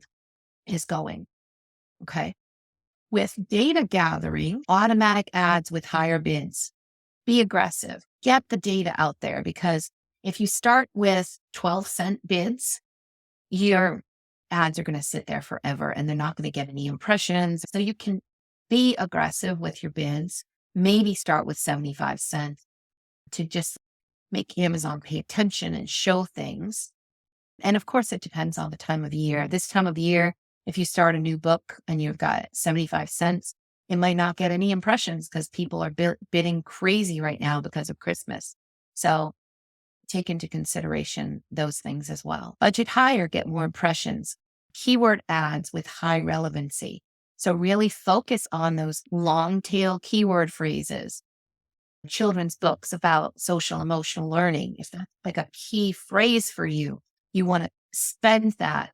is going. Okay. With data gathering, automatic ads with higher bids, be aggressive, get the data out there, because if you start with 12-cent bids, your ads are going to sit there forever and they're not going to get any impressions. So you can be aggressive with your bids, maybe start with 75 cents to just make Amazon pay attention and show things. And of course, it depends on the time of year. This time of year, if you start a new book and you've got 75 cents, it might not get any impressions because people are bidding crazy right now because of Christmas. So take into consideration those things as well. Budget higher, get more impressions. Keyword ads with high relevancy. So really focus on those long tail keyword phrases. Children's books about social emotional learning. If that's like a key phrase for you, you want to spend that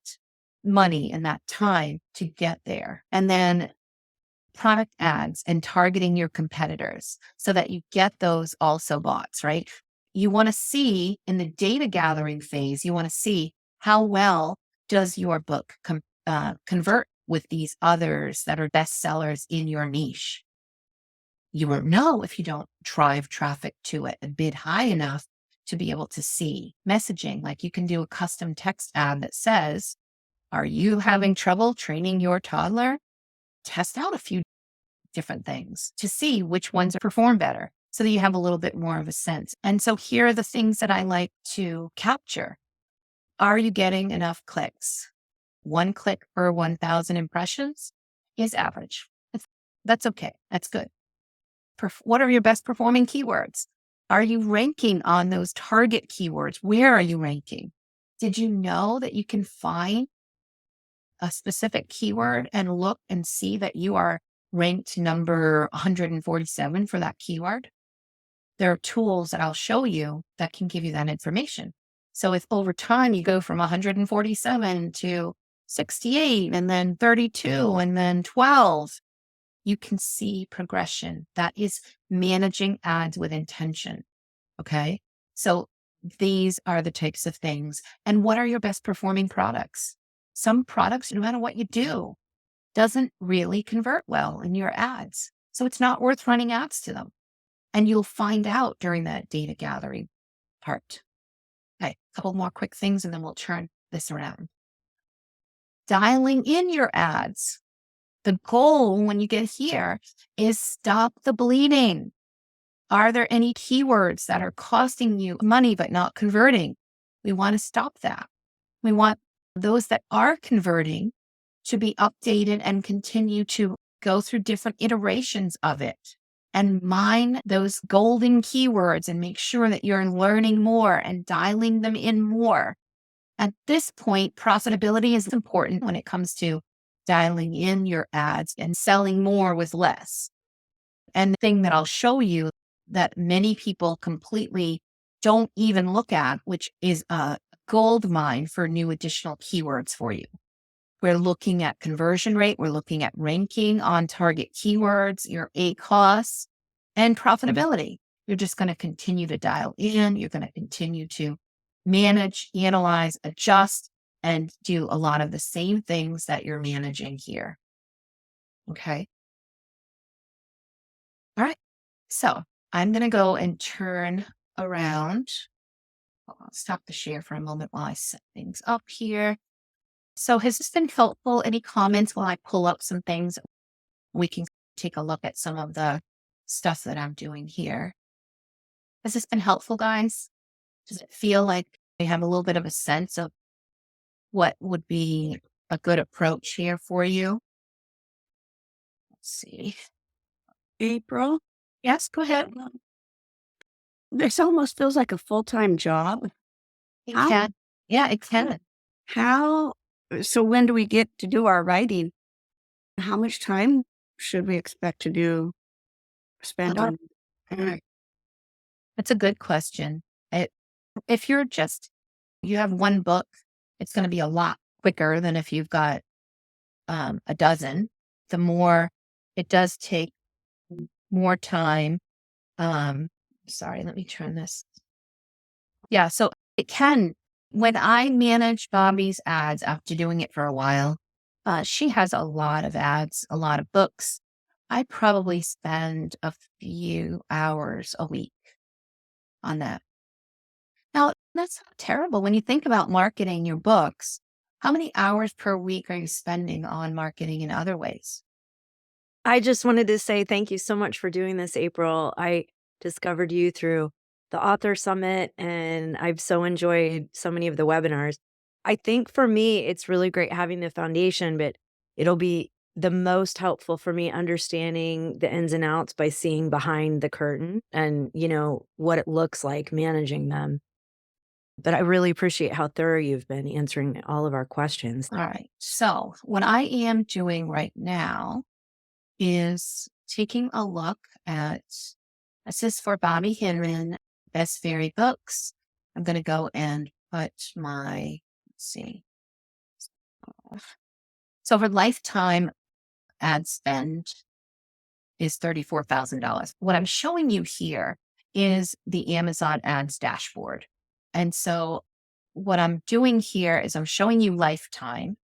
money and that time to get there. And then product ads and targeting your competitors so that you get those also bots, right? You want to see in the data gathering phase, you want to see how well does your book convert with these others that are bestsellers in your niche. You won't know if you don't drive traffic to it and bid high enough to be able to see messaging. Like you can do a custom text ad that says, are you having trouble training your toddler? Test out a few different things to see which ones perform better so that you have a little bit more of a sense. And so here are the things that I like to capture. Are you getting enough clicks? 1 click per 1,000 impressions is average. That's okay. That's good. What are your best performing keywords? Are you ranking on those target keywords? Where are you ranking? Did you know that you can find a specific keyword and look and see that you are ranked number 147 for that keyword? There are tools that I'll show you that can give you that information. So if over time you go from 147 to 68 and then 32 and then 12, you can see progression. That is managing ads with intention. Okay. So these are the types of things. And what are your best performing products? Some products, no matter what you do, doesn't really convert well in your ads. So it's not worth running ads to them. And you'll find out during that data gathering part. Okay, a couple more quick things and then we'll turn this around. Dialing in your ads. The goal when you get here is stop the bleeding. Are there any keywords that are costing you money but not converting? We want to stop that. We want those that are converting to be updated and continue to go through different iterations of it and mine those golden keywords and make sure that you're learning more and dialing them in more. At this point, profitability is important when it comes to dialing in your ads and selling more with less. And the thing that I'll show you that many people completely don't even look at, which is a gold mine for new additional keywords for you. We're looking at conversion rate. We're looking at ranking on target keywords, your ACoS, and profitability. You're just going to continue to dial in. You're going to continue to manage, analyze, adjust, and do a lot of the same things that you're managing here. Okay. All right. So I'm going to go and turn around. I'll stop the share for a moment while I set things up here. So has this been helpful? Any comments while I pull up some things? We can take a look at some of the stuff that I'm doing here. Has this been helpful, guys? Does it feel like they have a little bit of a sense of what would be a good approach here for you? Let's see. April, Yes, go ahead. this almost feels like a full-time job. It How can. Yeah, it can. how so when do we get to do our writing? How much time should we expect to spend Uh, on it? That's a good question. It, if you have one book, it's going to be a lot quicker than if you've got a dozen. The more it does take more time. Um, Sorry, let me turn this. Yeah, so it can. When I manage Bobby's ads after doing it for a while, she has a lot of ads, a lot of books. I probably spend a few hours a week on that. Now, that's not terrible when you think about marketing your books. How many hours per week are you spending on marketing in other ways? I just wanted to say thank you so much for doing this, April. I discovered you through the Author Summit, and I've so enjoyed so many of the webinars. I think for me, it's really great having the foundation, but it'll be the most helpful for me understanding the ins and outs by seeing behind the curtain and, what it looks like managing them. But I really appreciate how thorough you've been answering all of our questions. All right. So, what I am doing right now is taking a look at this is for Bobby Hinman, Best Fairy Books. I'm going to go and put let's see. So for lifetime ad spend is $34,000. What I'm showing you here is the Amazon ads dashboard. And so what I'm doing here is I'm showing you lifetime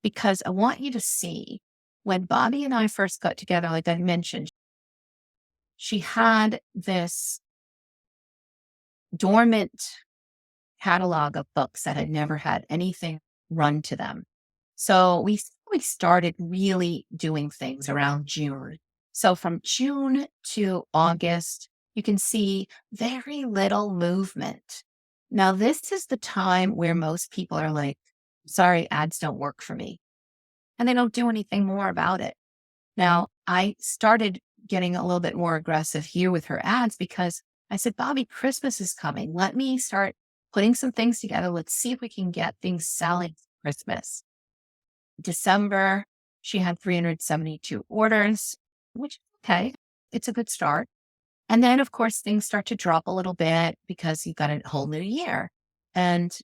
because I want you to see when Bobby and I first got together, like I mentioned, she had this dormant catalog of books that had never had anything run to them. So we started really doing things around June. So from June to August, you can see very little movement. Now, this is the time where most people are like, sorry, ads don't work for me. And they don't do anything more about it. Now, I started getting a little bit more aggressive here with her ads because I said, Bobby, Christmas is coming. Let me start putting some things together. Let's see if we can get things selling for Christmas. December, she had 372 orders, which, okay, it's a good start. And then, of course, things start to drop a little bit because you've got a whole new year and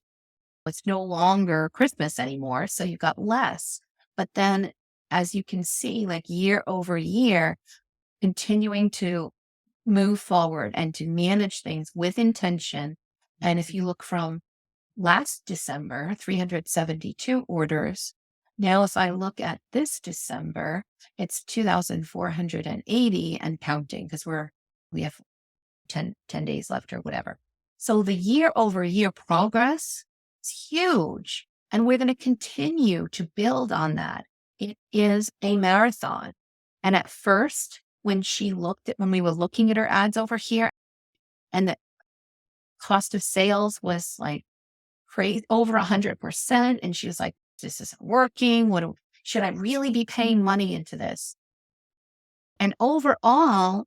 it's no longer Christmas anymore. So you've got less. But then, as you can see, like year over year, continuing to move forward and to manage things with intention. And if you look from last December, 372 orders. Now, if I look at this December, it's 2,480 and counting because we have 10 days left or whatever. So the year over year progress is huge. And we're going to continue to build on that. It is a marathon. And at first, when we were looking at her ads over here and the cost of sales was like crazy over 100%. And she was like, this isn't working. Should I really be paying money into this? And overall,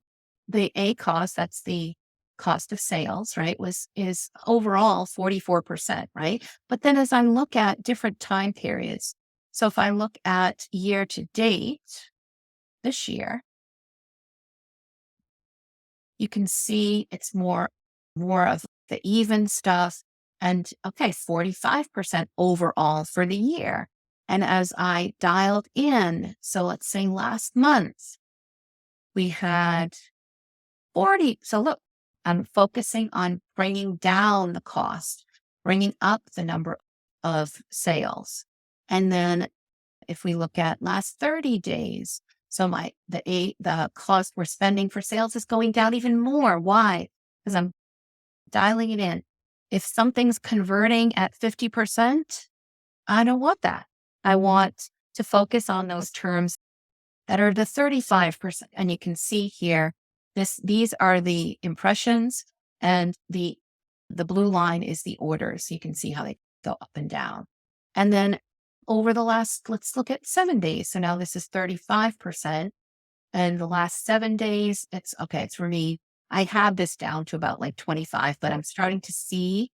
the ACoS, that's the cost of sales, right, is overall 44%, right? But then as I look at different time periods, so if I look at year to date, this year, you can see it's more of the even stuff. And okay, 45% overall for the year. And as I dialed in, so let's say last month, we had 40. So look, I'm focusing on bringing down the cost, bringing up the number of sales. And then if we look at last 30 days, so the cost we're spending for sales is going down even more. Why? Because I'm dialing it in. If something's converting at 50%, I don't want that. I want to focus on those terms that are the 35%. And you can see here, these are the impressions, and the blue line is the orders. You can see how they go up and down. And then over the last, let's look at 7 days. So now this is 35%. And the last 7 days, it's for me, I have this down to about like 25, but I'm starting to see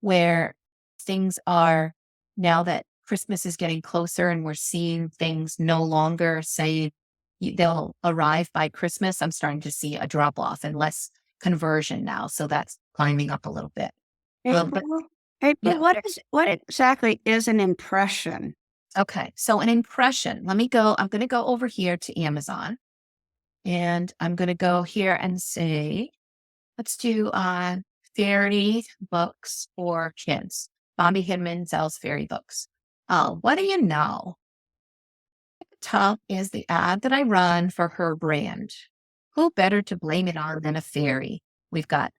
where things are now that Christmas is getting closer and we're seeing things no longer say they'll arrive by Christmas. I'm starting to see a drop off and less conversion now. So that's climbing up a little bit. Well, but April, yeah. what exactly is an impression? Okay. So an impression, I'm going to go over here to Amazon, and I'm going to go here and say, let's do fairy books for kids. Bobby Hinman sells fairy books. Oh, what do you know? At the top is the ad that I run for her brand. Who better to blame it on than a fairy? We've got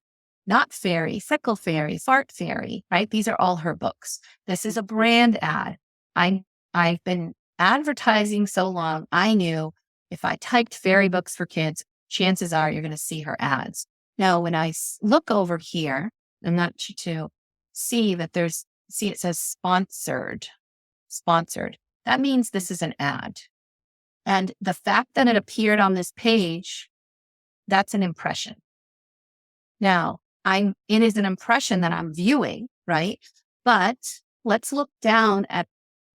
Not Fairy, Fickle Fairy, Fart Fairy, right? These are all her books. This is a brand ad. I've been advertising so long, I knew if I typed fairy books for kids, chances are you're going to see her ads. Now, when I look over here, I want you to see that it says sponsored. That means this is an ad. And the fact that it appeared on this page, that's an impression. Now, it is an impression that I'm viewing, right? But let's look down at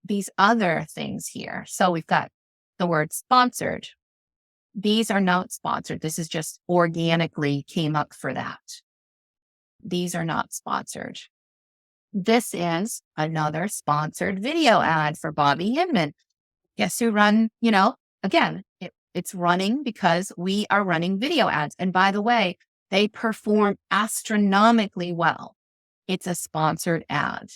these other things here. So we've got the word sponsored. These are not sponsored. This is just organically came up for that. These are not sponsored. This is another sponsored video ad for Bobby Hinman. Guess who run, again, it's running because we are running video ads. And by the way, they perform astronomically well. It's a sponsored ad.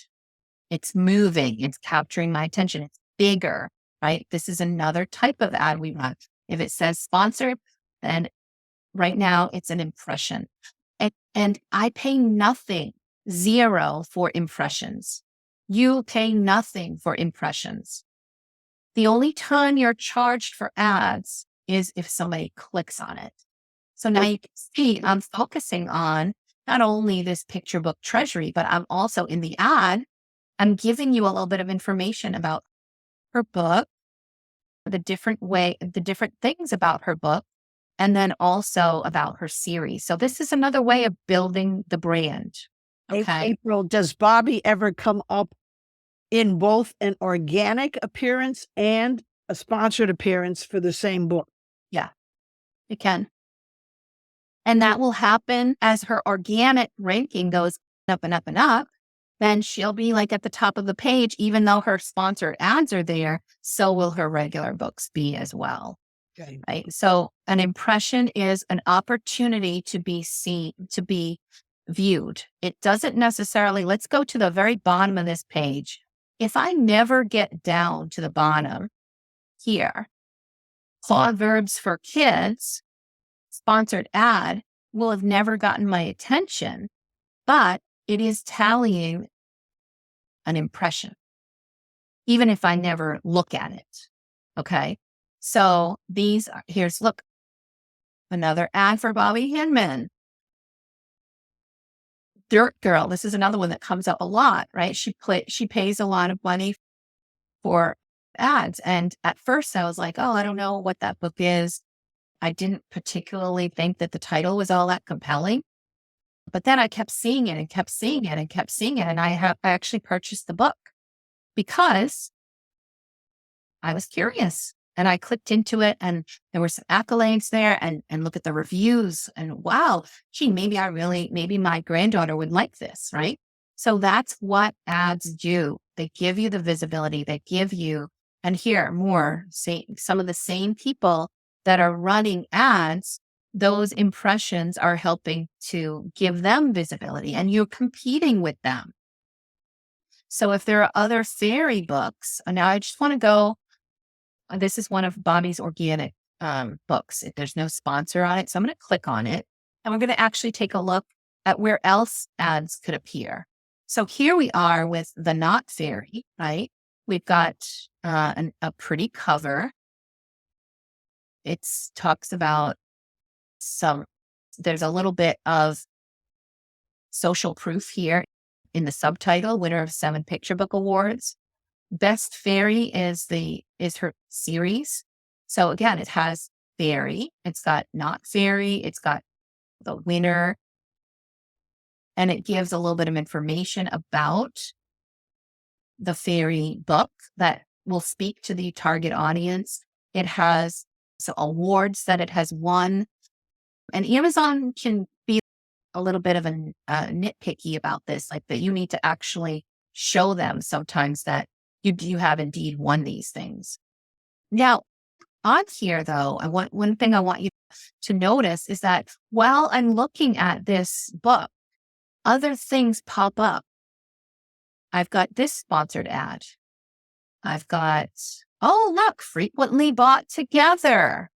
It's moving. It's capturing my attention. It's bigger, right? This is another type of ad we run. If it says sponsored, then right now it's an impression. And I pay nothing, zero for impressions. You pay nothing for impressions. The only time you're charged for ads is if somebody clicks on it. So now you can see I'm focusing on not only this picture book treasury, but I'm also in the ad, I'm giving you a little bit of information about her book, the different things about her book, and then also about her series. So this is another way of building the brand. Okay. April, does Bobby ever come up in both an organic appearance and a sponsored appearance for the same book? Yeah, it can. And that will happen as her organic ranking goes up and up and up. Then she'll be like at the top of the page, even though her sponsored ads are there, so will her regular books be as well. Okay. Right. So an impression is an opportunity to be seen, to be viewed. It doesn't necessarily, let's go to the very bottom of this page. If I never get down to the bottom here, Proverbs for Kids, sponsored ad will have never gotten my attention, but it is tallying an impression, even if I never look at it. Okay. So look, another ad for Bobby Hinman. Dirt Girl. This is another one that comes up a lot, right? She pays a lot of money for ads. And at first I was like, oh, I don't know what that book is. I didn't particularly think that the title was all that compelling. But then I kept seeing it and kept seeing it and kept seeing it. And I actually purchased the book because I was curious. And I clicked into it and there were some accolades there and look at the reviews and wow, maybe my granddaughter would like this, right? So that's what ads do. They give you the visibility, they give you, and here more, say, some of the same people that are running ads, those impressions are helping to give them visibility and you're competing with them. So if there are other fairy books, and now I just want to go, this is one of Bobby's organic books. There's no sponsor on it. So I'm going to click on it and we're going to actually take a look at where else ads could appear. So here we are with the Not Fairy, right? We've got a pretty cover. It talks about there's a little bit of social proof here in the subtitle, winner of 7 picture book awards. Best Fairy is her series. So again, it has fairy, it's got not fairy, it's got the winner, and it gives a little bit of information about the fairy book that will speak to the target audience. It has some awards that it has won, and Amazon can be a little bit of a nitpicky about this, like that you need to actually show them sometimes that you have indeed won these things. Now, on here though, one thing I want you to notice is that while I'm looking at this book, other things pop up. I've got this sponsored ad. I've got, oh, look, frequently bought together.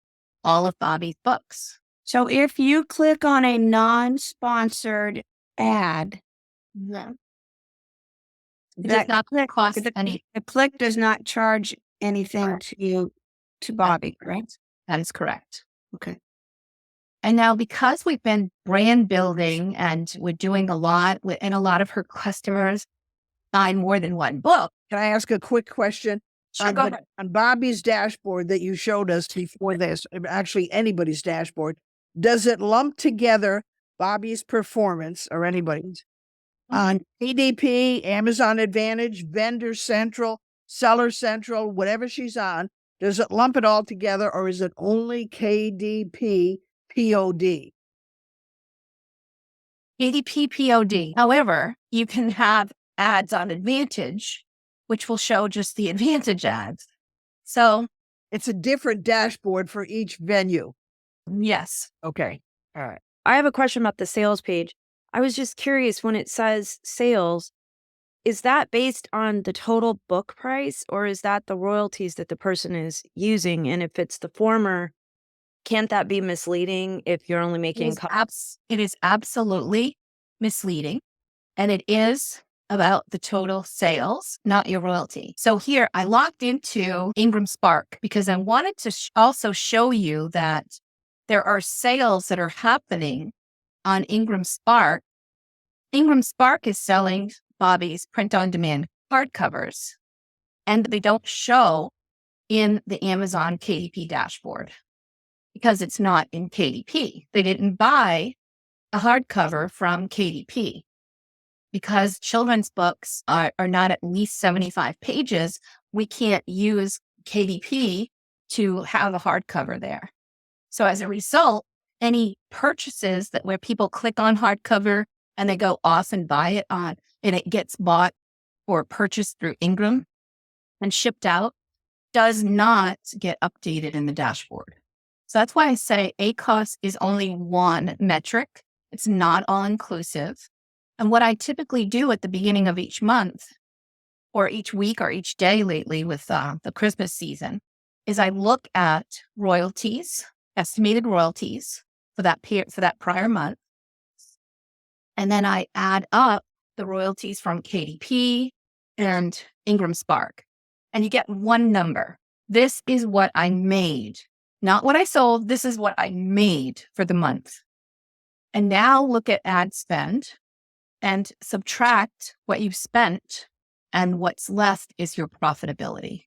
All of Bobby's books. So if you click on a non-sponsored ad, Yeah. It does that not click, cost any. the click does not charge anything to Bobby, right? That is correct. Okay. And now because we've been brand building and we're doing a lot and a lot of her customers buy more than one book. Can I ask a quick question? Sure, go ahead. On Bobby's dashboard that you showed us before this, actually anybody's dashboard, does it lump together Bobby's performance or anybody's on KDP, Amazon Advantage, Vendor Central, Seller Central, whatever she's on? Does it lump it all together or is it only KDP POD? KDP POD. However, you can have ads on Advantage, which will show just the Advantage ads. So It's a different dashboard for each venue. yes. Okay. All right. I have a question about the sales page. I was just curious, when it says sales, is that based on the total book price or is that the royalties that the person is using? And if it's the former, can't that be misleading if you're only making It is absolutely misleading. And it is about the total sales, not your royalty. So here I logged into Ingram Spark because I wanted to also show you that there are sales that are happening on Ingram Spark. Ingram Spark is selling Bobby's print-on-demand hardcovers, and they don't show in the Amazon KDP dashboard because it's not in KDP. They didn't buy a hardcover from KDP. Because children's books are not at least 75 pages, we can't use KDP to have a hardcover there. So as a result, any purchases where people click on hardcover and they go off and buy it and it gets bought or purchased through Ingram and shipped out does not get updated in the dashboard. So that's why I say ACOS is only one metric. It's not all inclusive. And what I typically do at the beginning of each month or each week or each day lately with the Christmas season is I look at royalties, estimated royalties for that prior month. And then I add up the royalties from KDP and Ingram Spark. And you get one number. This is what I made, not what I sold. This is what I made for the month. And now look at ad spend and subtract what you've spent, and what's left is your profitability.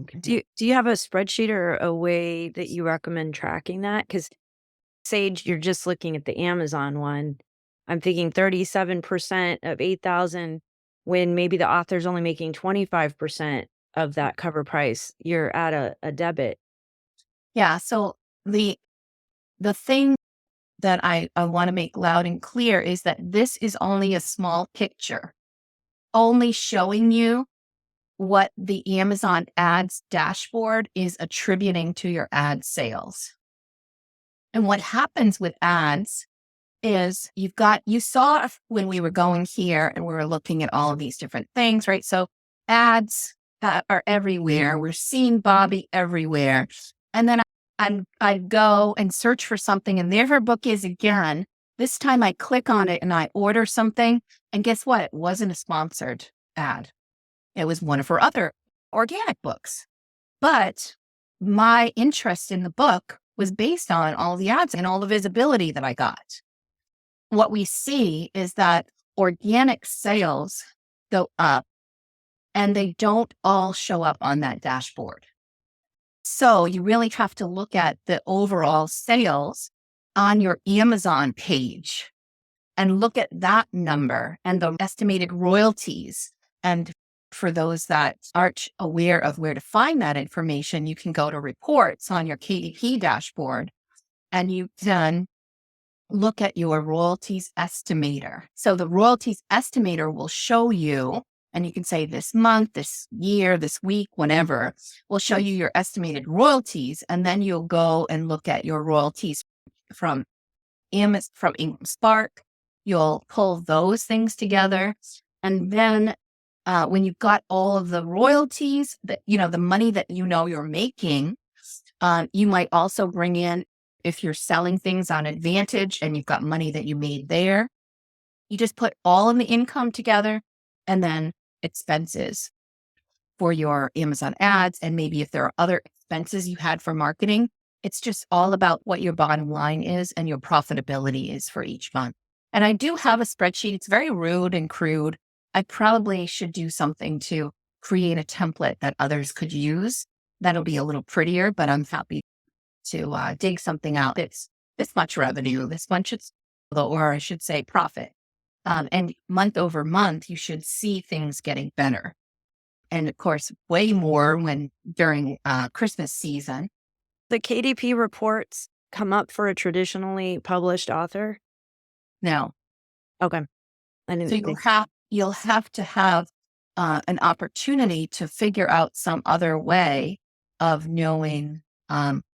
Okay. Do you have a spreadsheet or a way that you recommend tracking that? Because Sage, you're just looking at the Amazon one. I'm thinking 37% of 8,000 when maybe the author's only making 25% of that cover price. You're at a debit. Yeah. So the thing that I want to make loud and clear is that this is only a small picture. only showing you what the Amazon ads dashboard is attributing to your ad sales. And what happens with ads is you saw when we were going here and we were looking at all of these different things, right? So ads are everywhere. We're seeing Bobby everywhere. And then I go and search for something, and there her book is again. This time I click on it and I order something. And guess what? It wasn't a sponsored ad. It was one of her other organic books. But my interest in the book was based on all the ads and all the visibility that I got. What we see is that organic sales go up and they don't all show up on that dashboard. So you really have to look at the overall sales on your Amazon page and look at that number and the estimated royalties. And for those that aren't aware of where to find that information, you can go to reports on your KDP dashboard and you can look at your royalties estimator. So the royalties estimator will show you, and you can say this month, this year, this week, whenever, will show you your estimated royalties. And then you'll go and look at your royalties from Ingram Spark. You'll pull those things together. And then when you've got all of the royalties, that the money that you're making, you might also bring in, if you're selling things on Advantage and you've got money that you made there, you just put all of the income together and then expenses for your Amazon ads. And maybe if there are other expenses you had for marketing, it's just all about what your bottom line is and your profitability is for each month. And I do have a spreadsheet. It's very rude and crude. I probably should do something to create a template that others could use. That'll be a little prettier, but I'm happy to dig something out. It's this much revenue, this much, or I should say profit. And month over month, you should see things getting better. And of course, way more during Christmas season. The KDP reports come up for a traditionally published author? No. Okay. I didn't So think. you'll have to have an opportunity to figure out some other way of knowing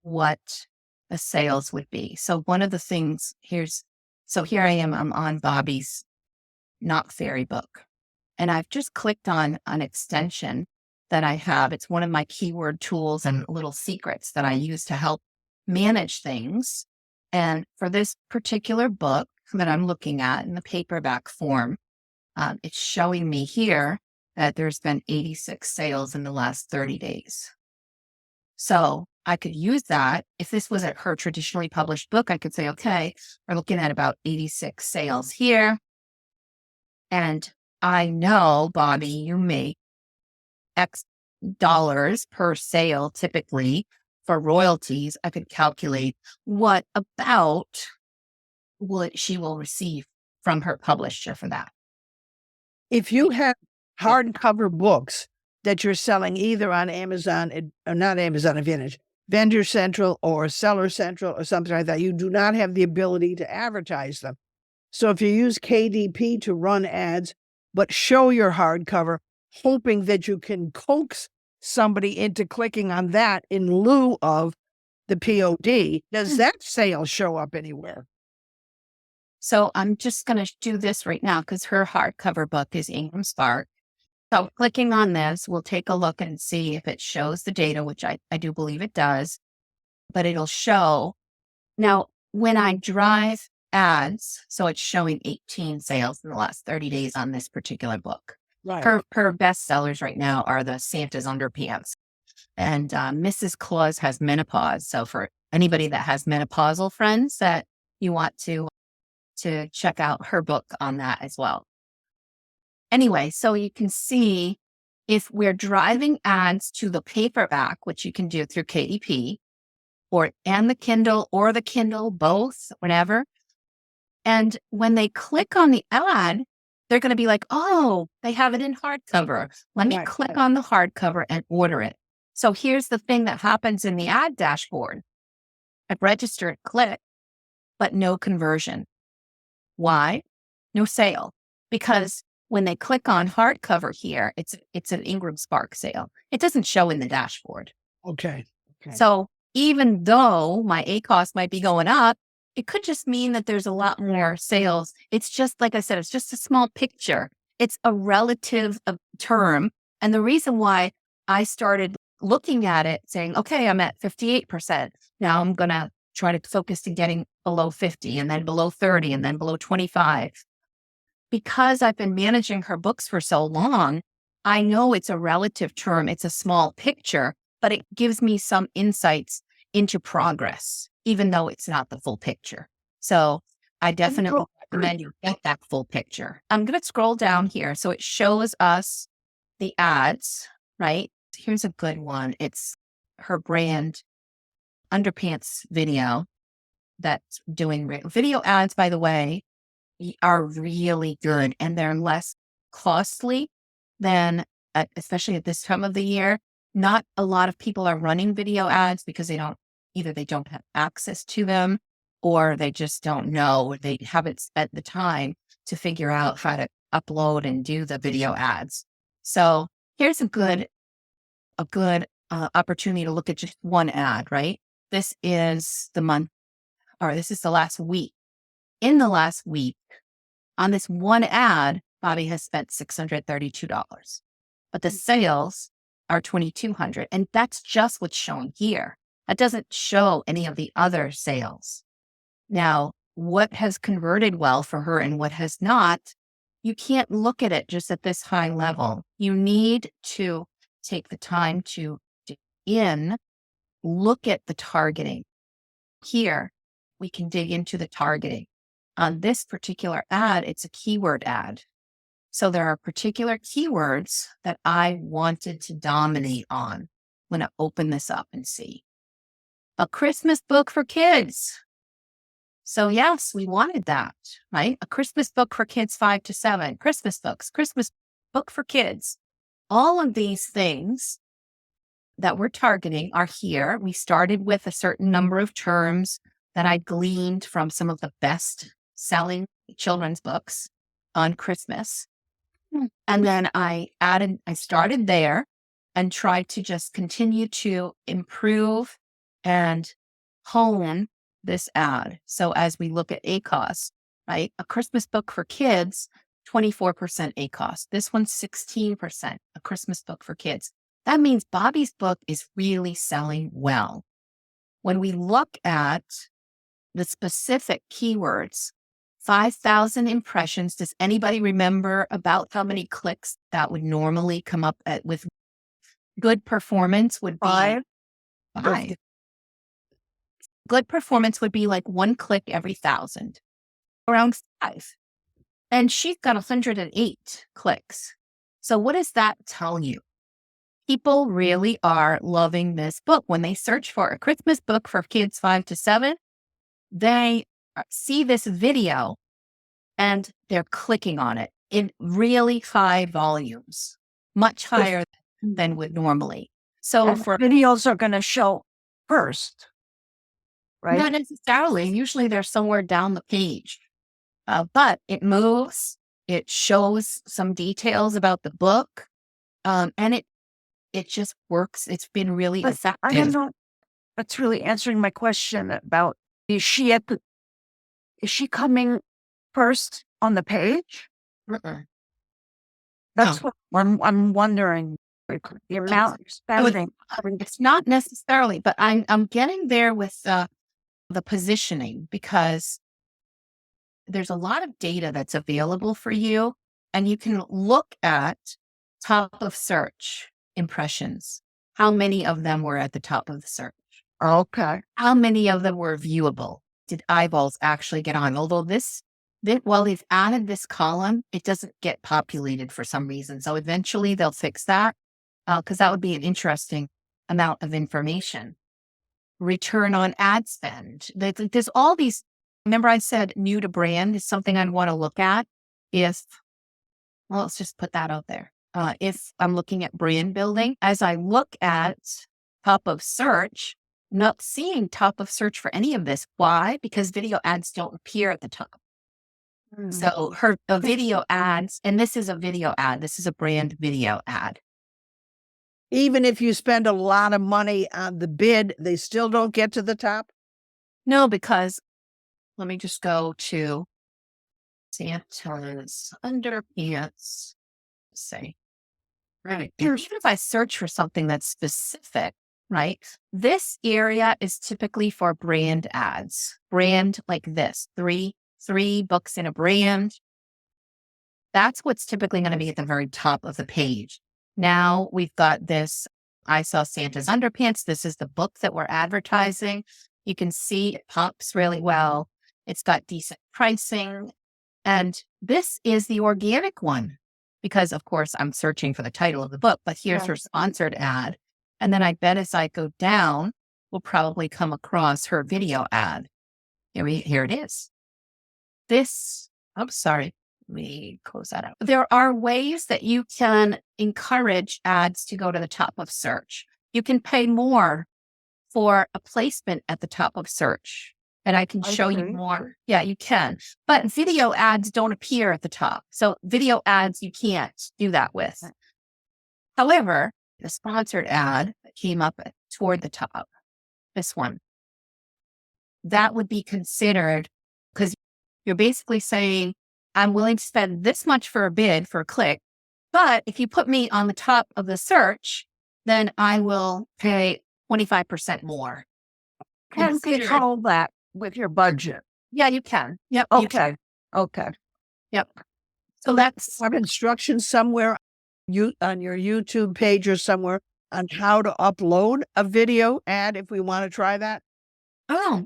what the sales would be. So one of the things here I am, I'm on Bobby's Not Fairy book. And I've just clicked on an extension that I have. It's one of my keyword tools and little secrets that I use to help manage things. And for this particular book that I'm looking at in the paperback form, it's showing me here that there's been 86 sales in the last 30 days. So I could use that. If this was her traditionally published book, I could say, okay, we're looking at about 86 sales here. And I know, Bobby, you make X dollars per sale typically for royalties. I could calculate what about she will receive from her publisher for that. If you have hardcover books that you're selling either on Amazon, or not Amazon Advantage, Vendor Central or Seller Central or something like that, you do not have the ability to advertise them. So if you use KDP to run ads, but show your hardcover, hoping that you can coax somebody into clicking on that in lieu of the POD, does that sale show up anywhere? So I'm just going to do this right now because her hardcover book is Ingram Spark. So clicking on this, we'll take a look and see if it shows the data, which I do believe it does, but it'll show. Now, when I drive ads, so it's showing 18 sales in the last 30 days on this particular book. Right. Her best sellers right now are the Santa's Underpants. And Mrs. Claus has menopause. So for anybody that has menopausal friends that you want to check out her book on that as well. Anyway, so you can see if we're driving ads to the paperback, which you can do through KDP and the Kindle, both, whatever. And when they click on the ad, they're going to be like, oh, they have it in hardcover. Let me click on the hardcover and order it. So here's the thing that happens in the ad dashboard. I've registered, click, but no conversion. Why? No sale. Because when they click on hardcover here, it's an Ingram Spark sale. It doesn't show in the dashboard. Okay. Okay. So even though my ACOS might be going up, it could just mean that there's a lot more sales. It's just, like I said, it's just a small picture. It's a relative term. And the reason why I started looking at it saying, okay, I'm at 58%. Now I'm going to try to focus to getting below 50 and then below 30 and then below 25. Because I've been managing her books for so long, I know it's a relative term. It's a small picture, but it gives me some insights into progress, even though it's not the full picture. So I definitely recommend you get that full picture. I'm going to scroll down here. So it shows us the ads, right? Here's a good one. It's her brand underpants video that's doing video ads, by the way, are really good and they're less costly than, especially at this time of the year. Not a lot of people are running video ads because either they don't have access to them or they just don't know, they haven't spent the time to figure out how to upload and do the video ads. So here's a good opportunity to look at just one ad, right? This is the month, or this is the last week. In the last week, on this one ad, Bobby has spent $632, but the sales are $2,200. And that's just what's shown here. That doesn't show any of the other sales. Now, what has converted well for her and what has not, you can't look at it just at this high level. You need to take the time to dig in, look at the targeting. Here, we can dig into the targeting. On this particular ad, it's a keyword ad. So there are particular keywords that I wanted to dominate on. I'm going to open this up and see. A Christmas book for kids. So yes, we wanted that, right? A Christmas book for kids 5 to 7, Christmas books, Christmas book for kids. All of these things that we're targeting are here. We started with a certain number of terms that I gleaned from some of the best selling children's books on Christmas. And then I started there and tried to just continue to improve and hone this ad. So as we look at ACOS, right? A Christmas book for kids, 24% ACOS. This one's 16%, a Christmas book for kids. That means Bobby's book is really selling well. When we look at the specific keywords, 5,000 impressions. Does anybody remember about how many clicks that would normally come up with good performance would be? Five. Good performance would be like 1 click every 1,000, around 5. And she's got 108 clicks. So what does that tell you? People really are loving this book. When they search for a Christmas book for kids 5 to 7, they see this video and they're clicking on it in really high volumes, much higher than would normally. So for videos are going to show first, right? Not necessarily. Usually they're somewhere down the page, but it moves. It shows some details about the book, and it just works. It's been really effective. I don't know. That's really answering my question about is she coming first on the page? Mm-mm. That's what I'm wondering. The amount spending. It's not necessarily, but I'm getting there with the positioning because there's a lot of data that's available for you, and you can look at top of search impressions. How many of them were at the top of the search? Okay. How many of them were viewable? Did eyeballs actually get on? Although while they've added this column, it doesn't get populated for some reason. So eventually they'll fix that because that would be an interesting amount of information. Return on ad spend. There's all these. Remember I said new to brand is something I'd want to look at let's just put that out there. If I'm looking at brand building, as I look at top of search, not seeing top of search for any of this. Why? Because video ads don't appear at the top. So a video ads, and this is a video ad. This is a brand video ad. Even if you spend a lot of money on the bid, they still don't get to the top? No, because let me just go to Santa's underpants. Say, right. Even if I search for something that's specific, right? This area is typically for brand ads. Brand like this, three books in a brand. That's what's typically going to be at the very top of the page. Now we've got this. I saw Santa's underpants. This is the book that we're advertising. You can see it pops really well. It's got decent pricing. And this is the organic one because, of course, I'm searching for the title of the book, but here's her sponsored ad. And then I bet as I go down, we'll probably come across her video ad. Here it is. I'm sorry. Let me close that out. There are ways that you can encourage ads to go to the top of search. You can pay more for a placement at the top of search. And I can show you more. Yeah, you can. But video ads don't appear at the top. So video ads, you can't do that with. However, the sponsored ad that came up toward the top, this one, that would be considered because you're basically saying, I'm willing to spend this much for a bid, for a click. But if you put me on the top of the search, then I will pay 25% more. Can control that with your budget. Yeah, you can. Yep. You can. Okay. Yep. So that's Have instructions somewhere on your YouTube page or somewhere on how to upload a video ad if we want to try that? oh,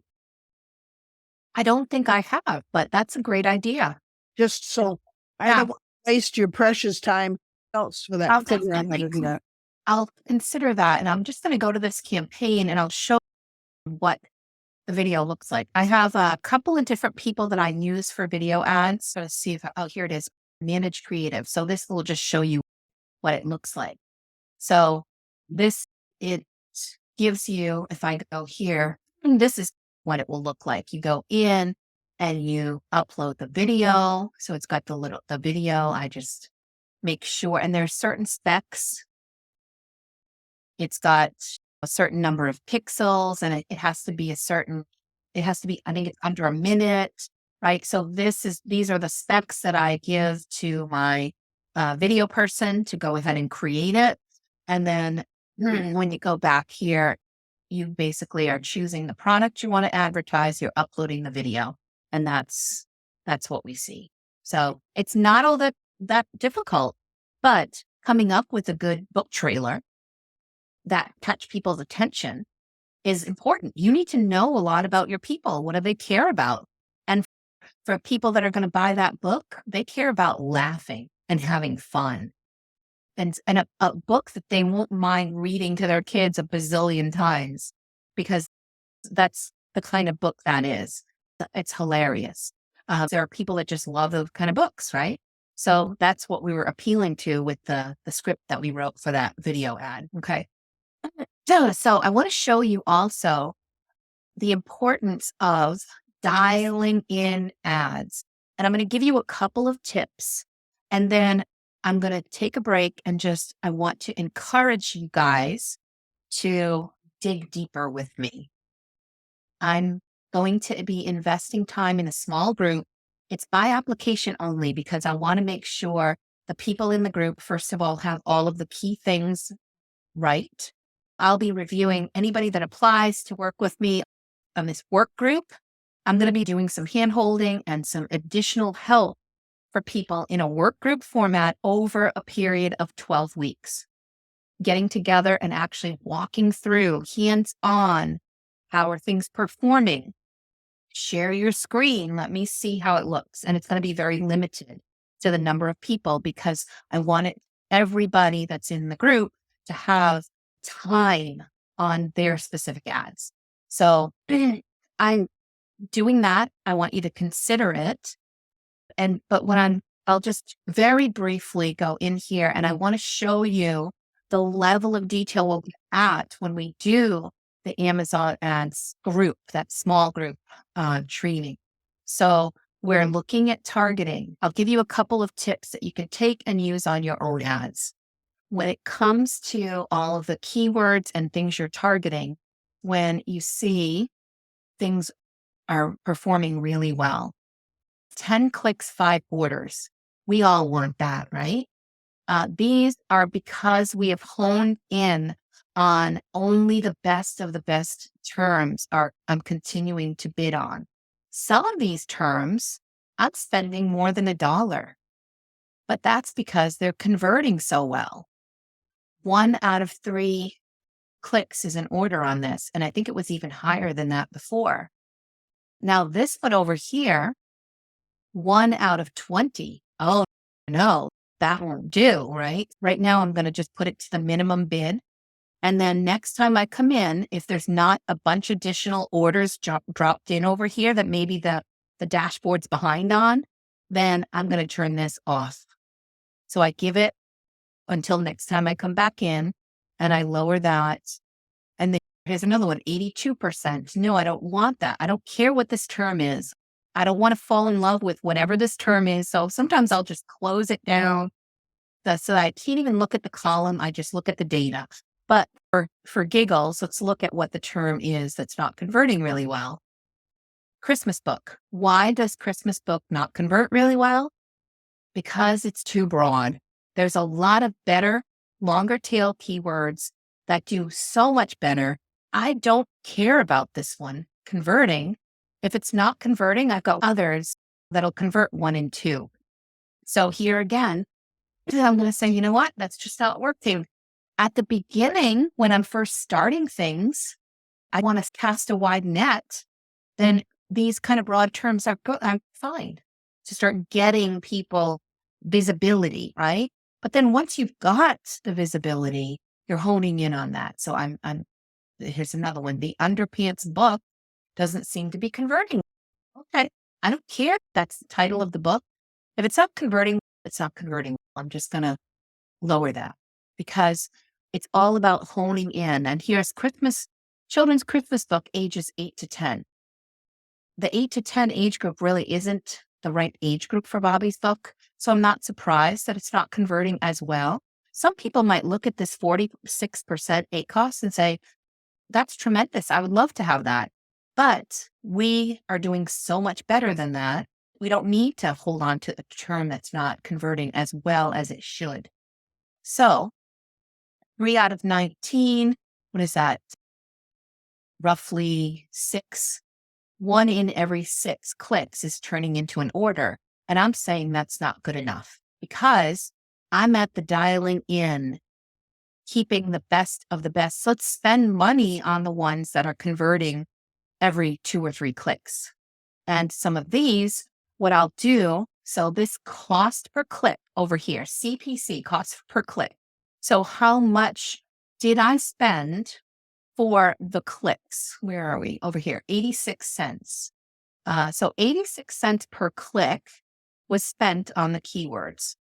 I don't think I have, but that's a great idea. Just so I Yeah. don't want to waste your precious time else for that. I'll Figure out how to do that. I'll consider that. And I'm just going to go to this campaign and I'll show what the video looks like. I have a couple of different people that I use for video ads. So let's see if, here it is, manage creative. So this will just show you what it looks like. So it gives you, if I go here, this is what it will look like. You go in and you upload the video. So it's got the video. I just make sure, and there's certain specs. It's got a certain number of pixels and it has to be I think it's under a minute, right? So these are the specs that I give to my video person to go ahead and create it. And then when you go back here, you basically are choosing the product you want to advertise, you're uploading the video, and that's what we see. So it's not all that difficult, but coming up with a good book trailer that catch people's attention is important. You need to know a lot about your people. What do they care about? And for people that are going to buy that book, they care about laughing and having fun. And a book that they won't mind reading to their kids a bazillion times, because that's the kind of book that is. It's hilarious. There are people that just love those kind of books, right? So that's what we were appealing to with the script that we wrote for that video ad. Okay. So I want to show you also the importance of dialing in ads. And I'm going to give you a couple of tips. And then I'm going to take a break and I want to encourage you guys to dig deeper with me. I'm going to be investing time in a small group. It's by application only because I want to make sure the people in the group, first of all, have all of the key things right. I'll be reviewing anybody that applies to work with me on this work group. I'm going to be doing some hand-holding and some additional help for people in a work group format over a period of 12 weeks. Getting together and actually walking through hands-on, how are things performing? Share your screen. Let me see how it looks. And it's going to be very limited to the number of people because I wanted everybody that's in the group to have time on their specific ads. So I'm doing that. I want you to consider it. But I'll just very briefly go in here and I want to show you the level of detail we'll be at when we do the Amazon ads group, that small group training. So we're looking at targeting. I'll give you a couple of tips that you can take and use on your own ads. When it comes to all of the keywords and things you're targeting, when you see things are performing really well, 10 clicks, 5 orders. We all want that, right? These are because we have honed in on only the best of the best terms I'm continuing to bid on. Some of these terms, I'm spending more than $1, but that's because they're converting so well. 1 out of 3 clicks is an order on this, and I think it was even higher than that before. Now, this one over here, 1 out of 20. Oh, no, that won't do, right? Right now, I'm going to just put it to the minimum bid. And then next time I come in, if there's not a bunch of additional orders dropped in over here that maybe the dashboard's behind on, then I'm going to turn this off. So I give it until next time I come back in and I lower that. And then here's another one, 82%. No, I don't want that. I don't care what this term is. I don't want to fall in love with whatever this term is. So sometimes I'll just close it down so I can't even look at the column. I just look at the data. But for giggles, let's look at what the term is that's not converting really well. Christmas book. Why does Christmas book not convert really well? Because it's too broad. There's a lot of better, longer tail keywords that do so much better. I don't care about this one converting. If it's not converting, I've got others that'll convert 1 and 2. So here again, I'm going to say, you know what? That's just how it works. At the beginning, when I'm first starting things, I want to cast a wide net. Then these kind of broad terms are good. I'm fine to start getting people visibility, right? But then once you've got the visibility, you're honing in on that. So here's another one. The underpants book doesn't seem to be converting. Okay. I don't care if that's the title of the book. If it's not converting, it's not converting. I'm just going to lower that because it's all about honing in. And here's children's Christmas book, ages 8 to 10. The 8 to 10 age group really isn't the right age group for Bobby's book. So I'm not surprised that it's not converting as well. Some people might look at this 46% ACOS and say, that's tremendous. I would love to have that. But we are doing so much better than that. We don't need to hold on to a term that's not converting as well as it should. So 3 out of 19, what is that? Roughly 6. 1 in every 6 clicks is turning into an order. And I'm saying that's not good enough because I'm at the dialing in, keeping the best of the best. So let's spend money on the ones that are converting every 2 or 3 clicks. And some of these, what I'll do, so this cost per click over here, CPC, cost per click. So how much did I spend for the clicks? Where are we? Over here, 86 cents. So 86 cents per click was spent on the keywords.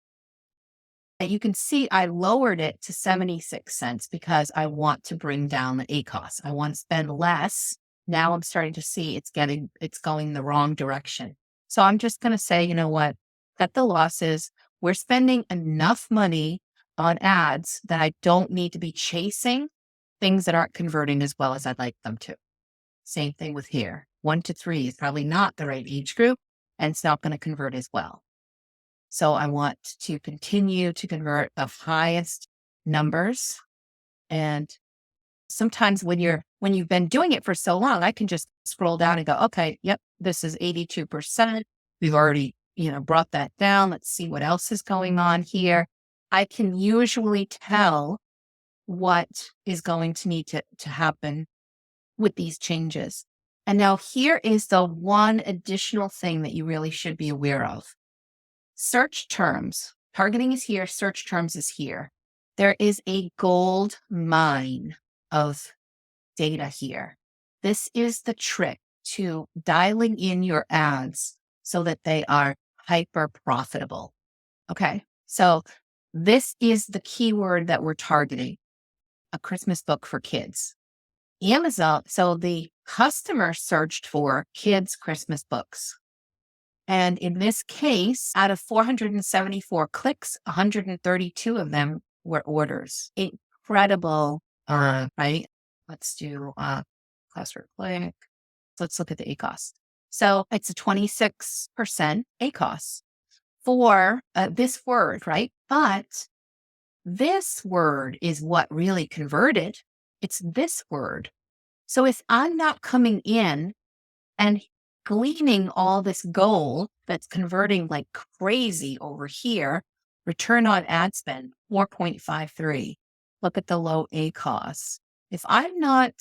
And you can see I lowered it to 76 cents because I want to bring down the ACOS. I want to spend less. Now I'm starting to see it's going the wrong direction. So I'm just going to say, you know what? Cut the losses. We're spending enough money on ads that I don't need to be chasing things that aren't converting as well as I'd like them to. Same thing with here. 1 to 3 is probably not the right age group and it's not going to convert as well. So I want to continue to convert the highest numbers. And sometimes when you've been doing it for so long, I can just scroll down and go, okay, yep, this is 82%. We've already, brought that down. Let's see what else is going on here. I can usually tell what is going to need to happen with these changes. And now here is the one additional thing that you really should be aware of. Search terms. Targeting is here. Search terms is here. There is a gold mine of data here. This is the trick to dialing in your ads so that they are hyper profitable. Okay. So this is the keyword that we're targeting, a Christmas book for kids. Amazon. So the customer searched for kids' Christmas books. And in this case, out of 474 clicks, 132 of them were orders. Incredible, right? Let's do cost per click. Let's look at the ACOS. So it's a 26% ACOS for this word, right? But this word is what really converted. It's this word. So if I'm not coming in and gleaning all this gold that's converting like crazy over here, return on ad spend, 4.53. Look at the low ACOS. If I'm not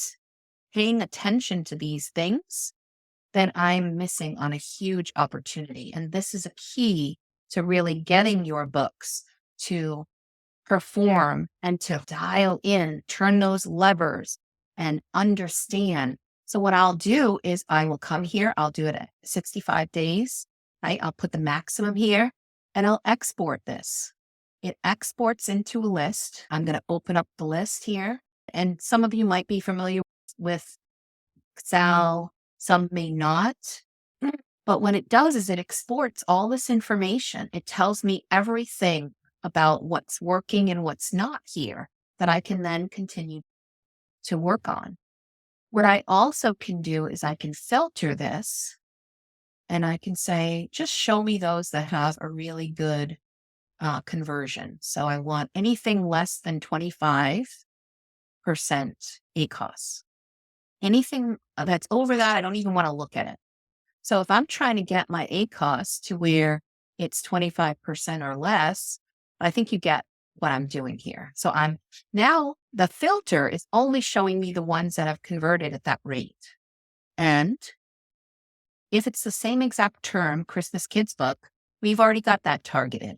paying attention to these things, then I'm missing on a huge opportunity. And this is a key to really getting your books to perform and to dial in, turn those levers and understand. So what I'll do is I will come here, I'll do it at 65 days, right? I'll put the maximum here and I'll export this. It exports into a list. I'm going to open up the list here. And some of you might be familiar with Excel, some may not. But what it does is it exports all this information. It tells me everything about what's working and what's not here that I can then continue to work on. What I also can do is I can filter this and I can say, just show me those that have a really good conversion. So I want anything less than 25% ACOS. Anything that's over that, I don't even want to look at it. So if I'm trying to get my ACOS to where it's 25% or less, I think you get what I'm doing here. So I'm now the filter is only showing me the ones that have converted at that rate. And if it's the same exact term, Christmas Kids book, we've already got that targeted.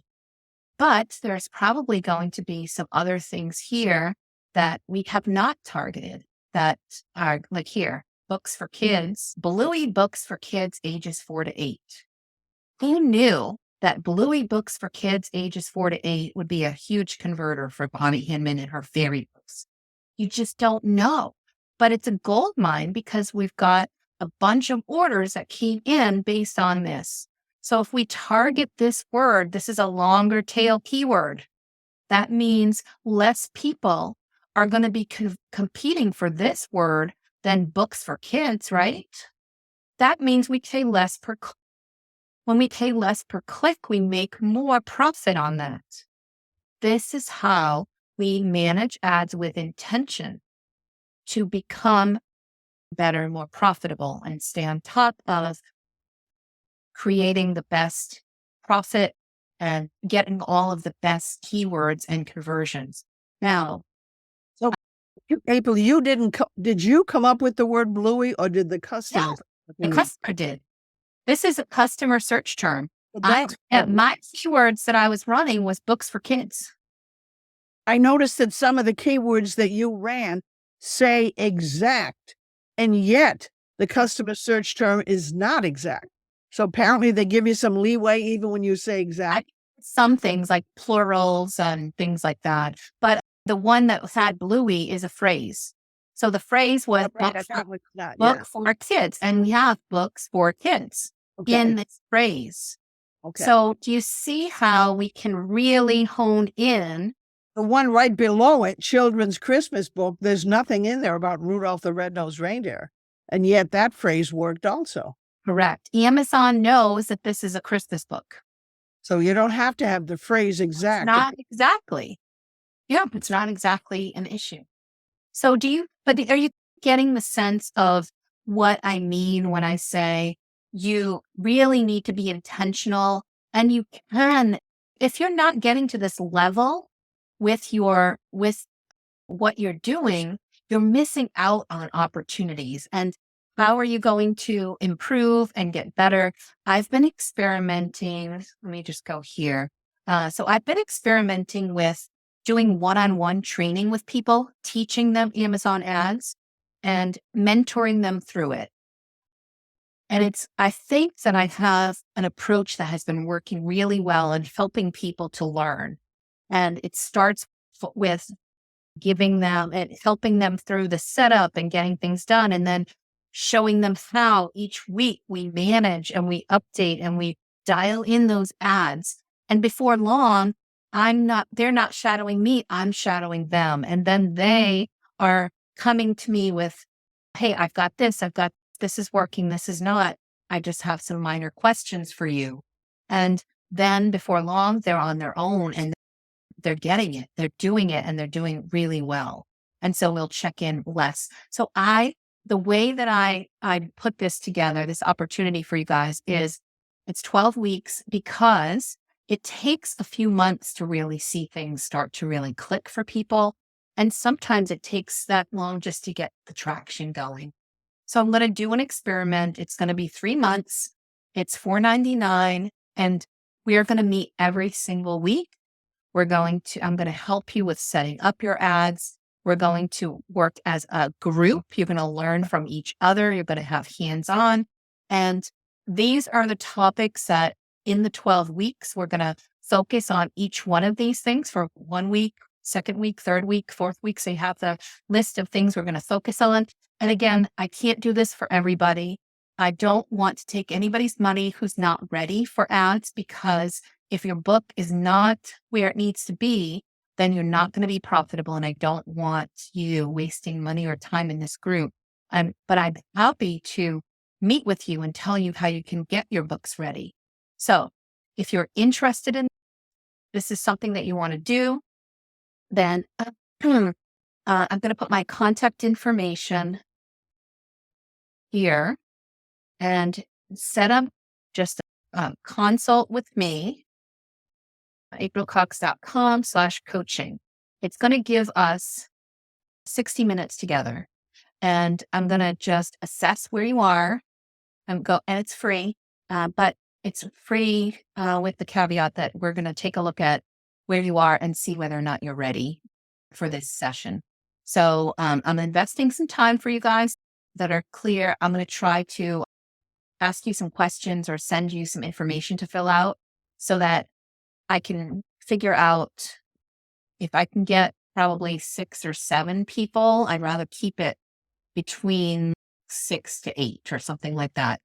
But there's probably going to be some other things here that we have not targeted that are like here, books for kids, Bluey books for kids ages 4 to 8. Who knew that Bluey books for kids ages 4 to 8 would be a huge converter for Bonnie Hinman and her fairy books? You just don't know. But it's a gold mine because we've got a bunch of orders that came in based on this. So if we target this word, this is a longer tail keyword. That means less people are going to be competing for this word than books for kids, right? That means we pay less per click. When we pay less per click, we make more profit on that. This is how we manage ads with intention to become better, more profitable, and stay on top of creating the best profit and getting all of the best keywords and conversions. Now, April, did you come up with the word Bluey or did the customer? no, the customer did. This is a customer search term. My keywords that I was running was books for kids. I noticed that some of the keywords that you ran say exact, and yet the customer search term is not exact. So apparently they give you some leeway even when you say exact. Some things like plurals and things like that. But the one that had Bluey is a phrase. So the phrase was book for kids. And we have books for kids in this phrase. Okay. So do you see how we can really hone in? The one right below it, Children's Christmas Book, there's nothing in there about Rudolph the Red-Nosed Reindeer. And yet that phrase worked also. Correct. Amazon knows that this is a Christmas book. So you don't have to have the phrase exact. Not exactly. Yeah, it's not exactly an issue. So are you getting the sense of what I mean when I say you really need to be intentional? And you can, if you're not getting to this level with what you're doing, you're missing out on opportunities. And how are you going to improve and get better? I've been experimenting. Let me just go here. So I've been experimenting with doing one-on-one training with people, teaching them Amazon ads and mentoring them through it. And I think that I have an approach that has been working really well and helping people to learn. And it starts with giving them and helping them through the setup and getting things done. And then showing them how each week we manage and we update and we dial in those ads. And before long, they're not shadowing me, I'm shadowing them. And then they are coming to me with, hey, this is working, this is not. I just have some minor questions for you. And then before long, they're on their own and they're getting it, they're doing it, and they're doing really well. And so we'll check in less. So the way that I put this together, this opportunity for you guys is it's 12 weeks because it takes a few months to really see things start to really click for people. And sometimes it takes that long just to get the traction going. So I'm going to do an experiment. It's going to be 3 months. It's $4.99. And we are going to meet every single week. I'm going to help you with setting up your ads. We're going to work as a group. You're going to learn from each other. You're going to have hands-on. And these are the topics that in the 12 weeks, we're going to focus on each one of these things for 1 week, second week, third week, fourth week. So you have the list of things we're going to focus on. And again, I can't do this for everybody. I don't want to take anybody's money who's not ready for ads, because if your book is not where it needs to be, then you're not going to be profitable. And I don't want you wasting money or time in this group. But I'm happy to meet with you and tell you how you can get your books ready. So if you're interested in this is something that you want to do, then I'm going to put my contact information here and set up just a consult with me, aprilcox.com/coaching. It's going to give us 60 minutes together, and I'm going to just assess where you are and it's free, but it's free with the caveat that we're going to take a look at where you are and see whether or not you're ready for this session. So I'm investing some time for you guys that are clear. I'm going to try to ask you some questions or send you some information to fill out so that I can figure out if I can get probably 6 or 7 people. I'd rather keep it between 6 to 8 or something like that.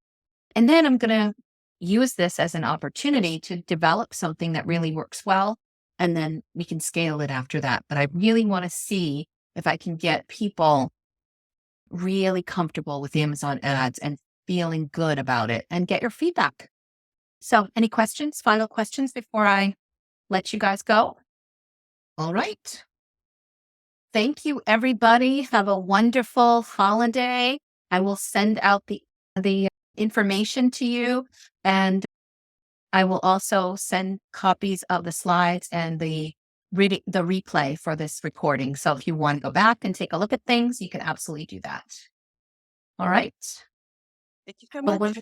And then I'm going to use this as an opportunity to develop something that really works well. And then we can scale it after that. But I really want to see if I can get people really comfortable with Amazon ads and feeling good about it and get your feedback. So any questions, final questions before I let you guys go? All right. Thank you, everybody. Have a wonderful holiday. I will send out the information to you, and I will also send copies of the slides and the replay for this recording. So if you want to go back and take a look at things, you can absolutely do that. All right. Thank you so Well, much.